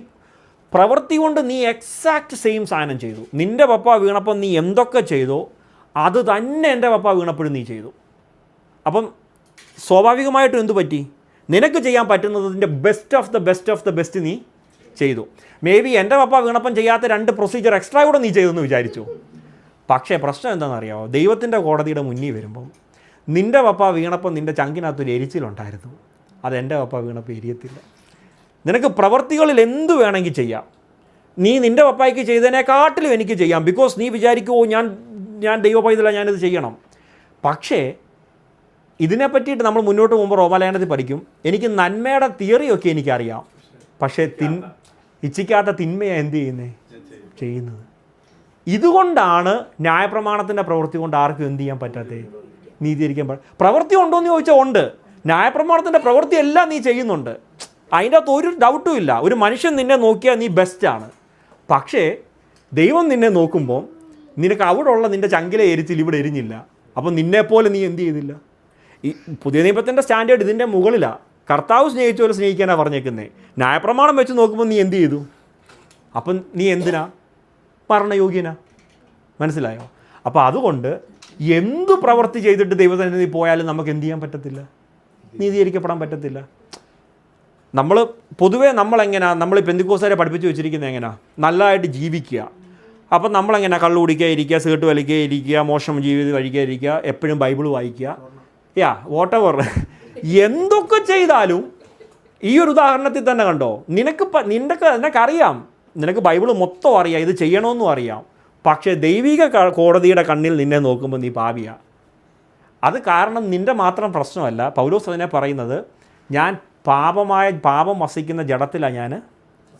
പ്രവൃത്തി കൊണ്ട് നീ എക്സാക്റ്റ് സെയിം സാധനം ചെയ്തു. നിൻ്റെ പപ്പ വീണപ്പോൾ നീ എന്തൊക്കെ ചെയ്തോ അത് തന്നെ എൻ്റെ പപ്പ വീണപ്പോഴും നീ ചെയ്തു. അപ്പം സ്വാഭാവികമായിട്ടും എന്തു പറ്റി? നിനക്ക് ചെയ്യാൻ പറ്റുന്നതിൻ്റെ ബെസ്റ്റ് ഓഫ് ദ ബെസ്റ്റ് നീ ചെയ്തു. മേ ബി എൻ്റെ പപ്പ വീണപ്പം ചെയ്യാത്ത 2 പ്രൊസീജിയർ എക്സ്ട്രാ കൂടെ നീ ചെയ്തെന്ന് വിചാരിച്ചു. പക്ഷേ പ്രശ്നം എന്താണെന്നറിയാമോ? ദൈവത്തിൻ്റെ കോടതിയുടെ മുന്നിൽ വരുമ്പം നിൻ്റെ പപ്പ വീണപ്പം നിൻ്റെ ചങ്കിനകത്തൊരു എരിച്ചിലുണ്ടായിരുന്നു. അത് എൻ്റെ പപ്പ വീണപ്പോൾ എരിയത്തില്ല. നിനക്ക് പ്രവർത്തികളിൽ എന്തു വേണമെങ്കിൽ ചെയ്യാം. നീ നിൻ്റെ പപ്പായ്ക്ക് ചെയ്തതിനെക്കാട്ടിലും എനിക്ക് ചെയ്യാം. ബിക്കോസ് നീ വിചാരിക്കുമോ ഞാൻ ദൈവ പൈതല ഞാനിത് ചെയ്യണം. പക്ഷേ ഇതിനെ പറ്റിയിട്ട് നമ്മൾ മുന്നോട്ട് പോകുമ്പോൾ റോമാലേഖനത്തിൽ പഠിക്കും, എനിക്ക് നന്മയുടെ തിയറിയൊക്കെ എനിക്കറിയാം, പക്ഷേ ഇച്ഛിക്കാത്ത തിന്മയാണ് എന്ത് ചെയ്യുന്നത്. ഇതുകൊണ്ടാണ് ന്യായപ്രമാണത്തിൻ്റെ പ്രവൃത്തി കൊണ്ട് ആർക്കും എന്ത് ചെയ്യാൻ പറ്റാത്തത്? നീതീകരിക്കാൻ പ്രവൃത്തി ഉണ്ടോ എന്ന് ചോദിച്ചാൽ ഉണ്ട്. ന്യായപ്രമാണത്തിൻ്റെ പ്രവൃത്തി എല്ലാം നീ ചെയ്യുന്നുണ്ട്, അതിൻ്റെ അകത്ത് ഒരു ഡൗട്ടും ഇല്ല. ഒരു മനുഷ്യൻ നിന്നെ നോക്കിയാൽ നീ ബെസ്റ്റാണ്. പക്ഷേ ദൈവം നിന്നെ നോക്കുമ്പോൾ നിനക്ക് അവിടെ ഉള്ള നിൻ്റെ ചങ്കിലെ എരിച്ചിൽ ഇവിടെ എരിഞ്ഞില്ല. അപ്പം നിന്നെപ്പോലെ നീ എന്ത് ചെയ്തില്ല? ഈ പുതിയ നിയമത്തിൻ്റെ സ്റ്റാൻഡേർഡ് ഇതിൻ്റെ മുകളിലാണ്. കർത്താവ് സ്നേഹിച്ച പോലെ സ്നേഹിക്കാനാണ് പറഞ്ഞേക്കുന്നത്. ന്യായപ്രമാണം വെച്ച് നോക്കുമ്പോൾ നീ എന്ത് ചെയ്തു? അപ്പം നീ എന്തിനാ മരണയോഗ്യനാ? മനസ്സിലായോ? അപ്പോൾ അതുകൊണ്ട് എന്തു പ്രവൃത്തി ചെയ്തിട്ട് ദൈവസന്നിധിയിൽ പോയാലും നമുക്ക് എന്ത് ചെയ്യാൻ പറ്റത്തില്ല? നീതീകരിക്കപ്പെടാൻ പറ്റത്തില്ല. നമ്മൾ പൊതുവേ നമ്മൾ പെന്തിക്കോസ്തുകാരെ പഠിപ്പിച്ച് വെച്ചിരിക്കുന്നത് എങ്ങനെയാണ്? നല്ലതായിട്ട് ജീവിക്കുക. അപ്പം നമ്മളെങ്ങനെ കള്ളു കുടിക്കുക ഇരിക്കുക, സിഗരറ്റ് വലിക്കുക ഇരിക്കുക, മോശം ജീവിതം കഴിക്കുക ഇരിക്കുക, എപ്പോഴും ബൈബിൾ വായിക്കുക, വോട്ടെവർ എന്തൊക്കെ ചെയ്താലും ഈ ഒരു ഉദാഹരണത്തിൽ തന്നെ കണ്ടോ, നിനക്കറിയാം, നിനക്ക് ബൈബിൾ മൊത്തം അറിയാം, ഇത് ചെയ്യണമെന്നും അറിയാം. പക്ഷേ ദൈവിക കോടതിയുടെ കണ്ണിൽ നിന്നെ നോക്കുമ്പോൾ നീ പാപിയാണ്. അത് കാരണം നിൻ്റെ മാത്രം പ്രശ്നമല്ല. പൗലോസ് അതിനെ പറയുന്നത്, ഞാൻ പാപം വസിക്കുന്ന ജഡത്തിലാണ് ഞാൻ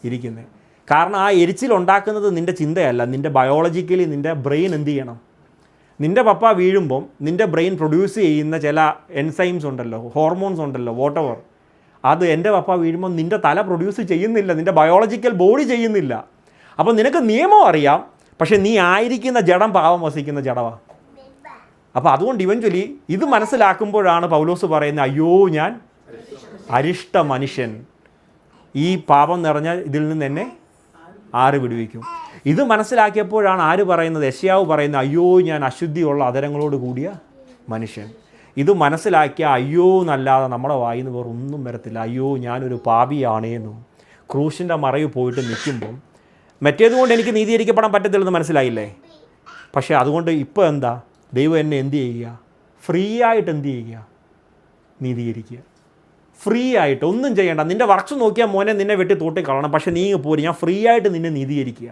ഇരിക്കുന്നത്. കാരണം ആ എരിച്ചിലുണ്ടാക്കുന്നത് നിൻ്റെ ചിന്തയല്ല, നിൻ്റെ ബയോളജിക്കലി നിൻ്റെ ബ്രെയിൻ എന്ത് ചെയ്യണം? നിൻ്റെ പപ്പ വീഴുമ്പം നിൻ്റെ ബ്രെയിൻ പ്രൊഡ്യൂസ് ചെയ്യുന്ന ചില എൻസൈംസ് ഉണ്ടല്ലോ, ഹോർമോൺസ് ഉണ്ടല്ലോ, വോട്ടെവർ, അത് എൻ്റെ പപ്പ വീഴുമ്പം നിൻ്റെ തല പ്രൊഡ്യൂസ് ചെയ്യുന്നില്ല, നിൻ്റെ ബയോളജിക്കൽ ബോഡി ചെയ്യുന്നില്ല. അപ്പം നിനക്ക് നിയമം അറിയാം, പക്ഷേ നീ ആയിരിക്കുന്ന ജഡം പാപം വസിക്കുന്ന ജഡമാണ്. അപ്പോൾ അതുകൊണ്ട് ഇവഞ്ച്വലി ഇത് മനസ്സിലാക്കുമ്പോഴാണ് പൗലോസ് പറയുന്നത്, അയ്യോ ഞാൻ അരിഷ്ട മനുഷ്യൻ, ഈ പാപം നിറഞ്ഞ ഇതിൽ നിന്ന് എന്നെ ആര് വിടുവിക്കും? ഇത് മനസ്സിലാക്കിയപ്പോഴാണ് ആര് പറയുന്നത്? യെശയ്യാവ് പറയുന്നത്, അയ്യോ ഞാൻ അശുദ്ധിയുള്ള അധരങ്ങളോട് കൂടിയ മനുഷ്യൻ. ഇത് മനസ്സിലാക്കിയ അയ്യോ എന്നല്ലാതെ നമ്മുടെ വായിന്ന് വേറെ ഒന്നും വരത്തില്ല. അയ്യോ ഞാനൊരു പാപിയാണേന്നും ക്രൂശിൻ്റെ മറയിൽ പോയിട്ട് നിൽക്കുമ്പം മറ്റേതുകൊണ്ട് എനിക്ക് നീതീകരിക്കപ്പെടാൻ പറ്റത്തില്ലെന്ന് മനസ്സിലായില്ലേ? പക്ഷേ അതുകൊണ്ട് ഇപ്പോൾ എന്താ? ദൈവം എന്നെ എന്ത് ചെയ്യുക? ഫ്രീ ആയിട്ട് എന്ത് ചെയ്യുക? നീതീകരിക്കുക. ഫ്രീ ആയിട്ട് ഒന്നും ചെയ്യേണ്ട. നിൻ്റെ വർക്ക്സ് നോക്കിയാൽ മോനെ നിന്നെ വെട്ടി തോട്ടി കളയണം, പക്ഷേ നീ പോരും, ഞാൻ ഫ്രീ ആയിട്ട് നിന്നെ നീതീകരിക്കുക.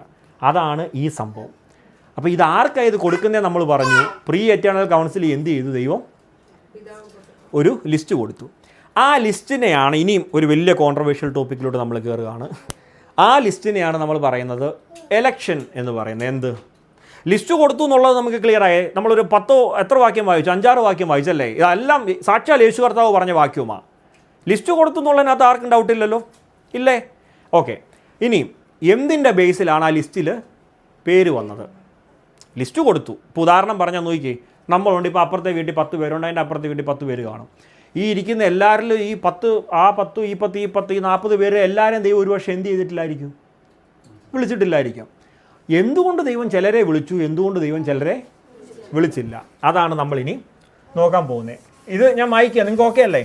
അതാണ് ഈ സംഭവം. അപ്പോൾ ഇത് ആർക്കാണ് ഇത് കൊടുക്കുന്നേ? നമ്മൾ പറഞ്ഞു, പ്രീ എറ്റേണൽ കൗൺസിൽ എന്ത് ചെയ്തു? ദൈവം ഒരു ലിസ്റ്റ് കൊടുത്തു. ആ ലിസ്റ്റിനെയാണ് ഇനിയും ഒരു വലിയ കോൺട്രവേഴ്ഷ്യൽ ടോപ്പിക്കിലോട്ട് നമ്മൾ കയറുകയാണ്. ആ ലിസ്റ്റിനെയാണ് നമ്മൾ പറയുന്നത് എലക്ഷൻ എന്ന് പറയുന്നത്. എന്ത് ലിസ്റ്റ് കൊടുത്തു എന്നുള്ളത് നമുക്ക് ക്ലിയറായി. നമ്മളൊരു 10 എത്ര വാക്യം വായിച്ചു? 5-6 വാക്യം വായിച്ചല്ലേ? ഇതെല്ലാം സാക്ഷാൽ യേശു കർത്താവ് പറഞ്ഞ വാക്യവുമാണ്. ലിസ്റ്റ് കൊടുത്തു എന്നുള്ളതിനകത്ത് ആർക്കും ഡൗട്ടില്ലല്ലോ, ഇല്ലേ? ഓക്കെ. ഇനി എന്തിൻ്റെ ബേസിലാണ് ആ ലിസ്റ്റിൽ പേര് വന്നത്? ലിസ്റ്റ് കൊടുത്തു. ഇപ്പോൾ ഉദാഹരണം പറഞ്ഞാൽ നോക്കിക്കേ, നമ്മളുണ്ട്, ഇപ്പോൾ അപ്പുറത്തെ വീട്ടിൽ 10 പേരുണ്ട്, അതിൻ്റെ അപ്പുറത്തെ വീട്ടിൽ 10 പേര് കാണും. ഈ ഇരിക്കുന്ന എല്ലാവരിലും ഈ 10 ഈ 40 പേര് എല്ലാവരും ദൈവം ഒരുപക്ഷെ എന്ത് ചെയ്തിട്ടില്ലായിരിക്കും? വിളിച്ചിട്ടില്ലായിരിക്കും. എന്തുകൊണ്ട് ദൈവം ചിലരെ വിളിച്ചു, എന്തുകൊണ്ട് ദൈവം ചിലരെ വിളിച്ചില്ല? അതാണ് നമ്മളിനി നോക്കാൻ പോകുന്നത്. ഇത് ഞാൻ വായിക്കുക, നിങ്ങൾക്ക് ഓക്കെ അല്ലേ?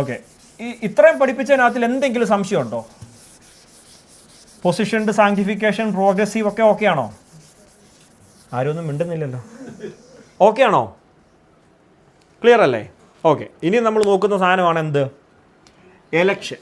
ഓക്കെ. ഇത്രയും പഠിപ്പിച്ചതിനകത്തിൽ എന്തെങ്കിലും സംശയമുണ്ടോ? പൊസിഷൻഡ്, സാങ്ക്ടിഫിക്കേഷൻ, പ്രോഗ്രസീവ് ഒക്കെ ഓക്കെ ആണോ? ആരും ഒന്നും മിണ്ടുന്നില്ലല്ലോ. ഓക്കെ ആണോ? ക്ലിയർ അല്ലേ? ഓക്കെ. ഇനി നമ്മൾ നോക്കുന്ന സാധനമാണ് എന്ത്? എലക്ഷൻ.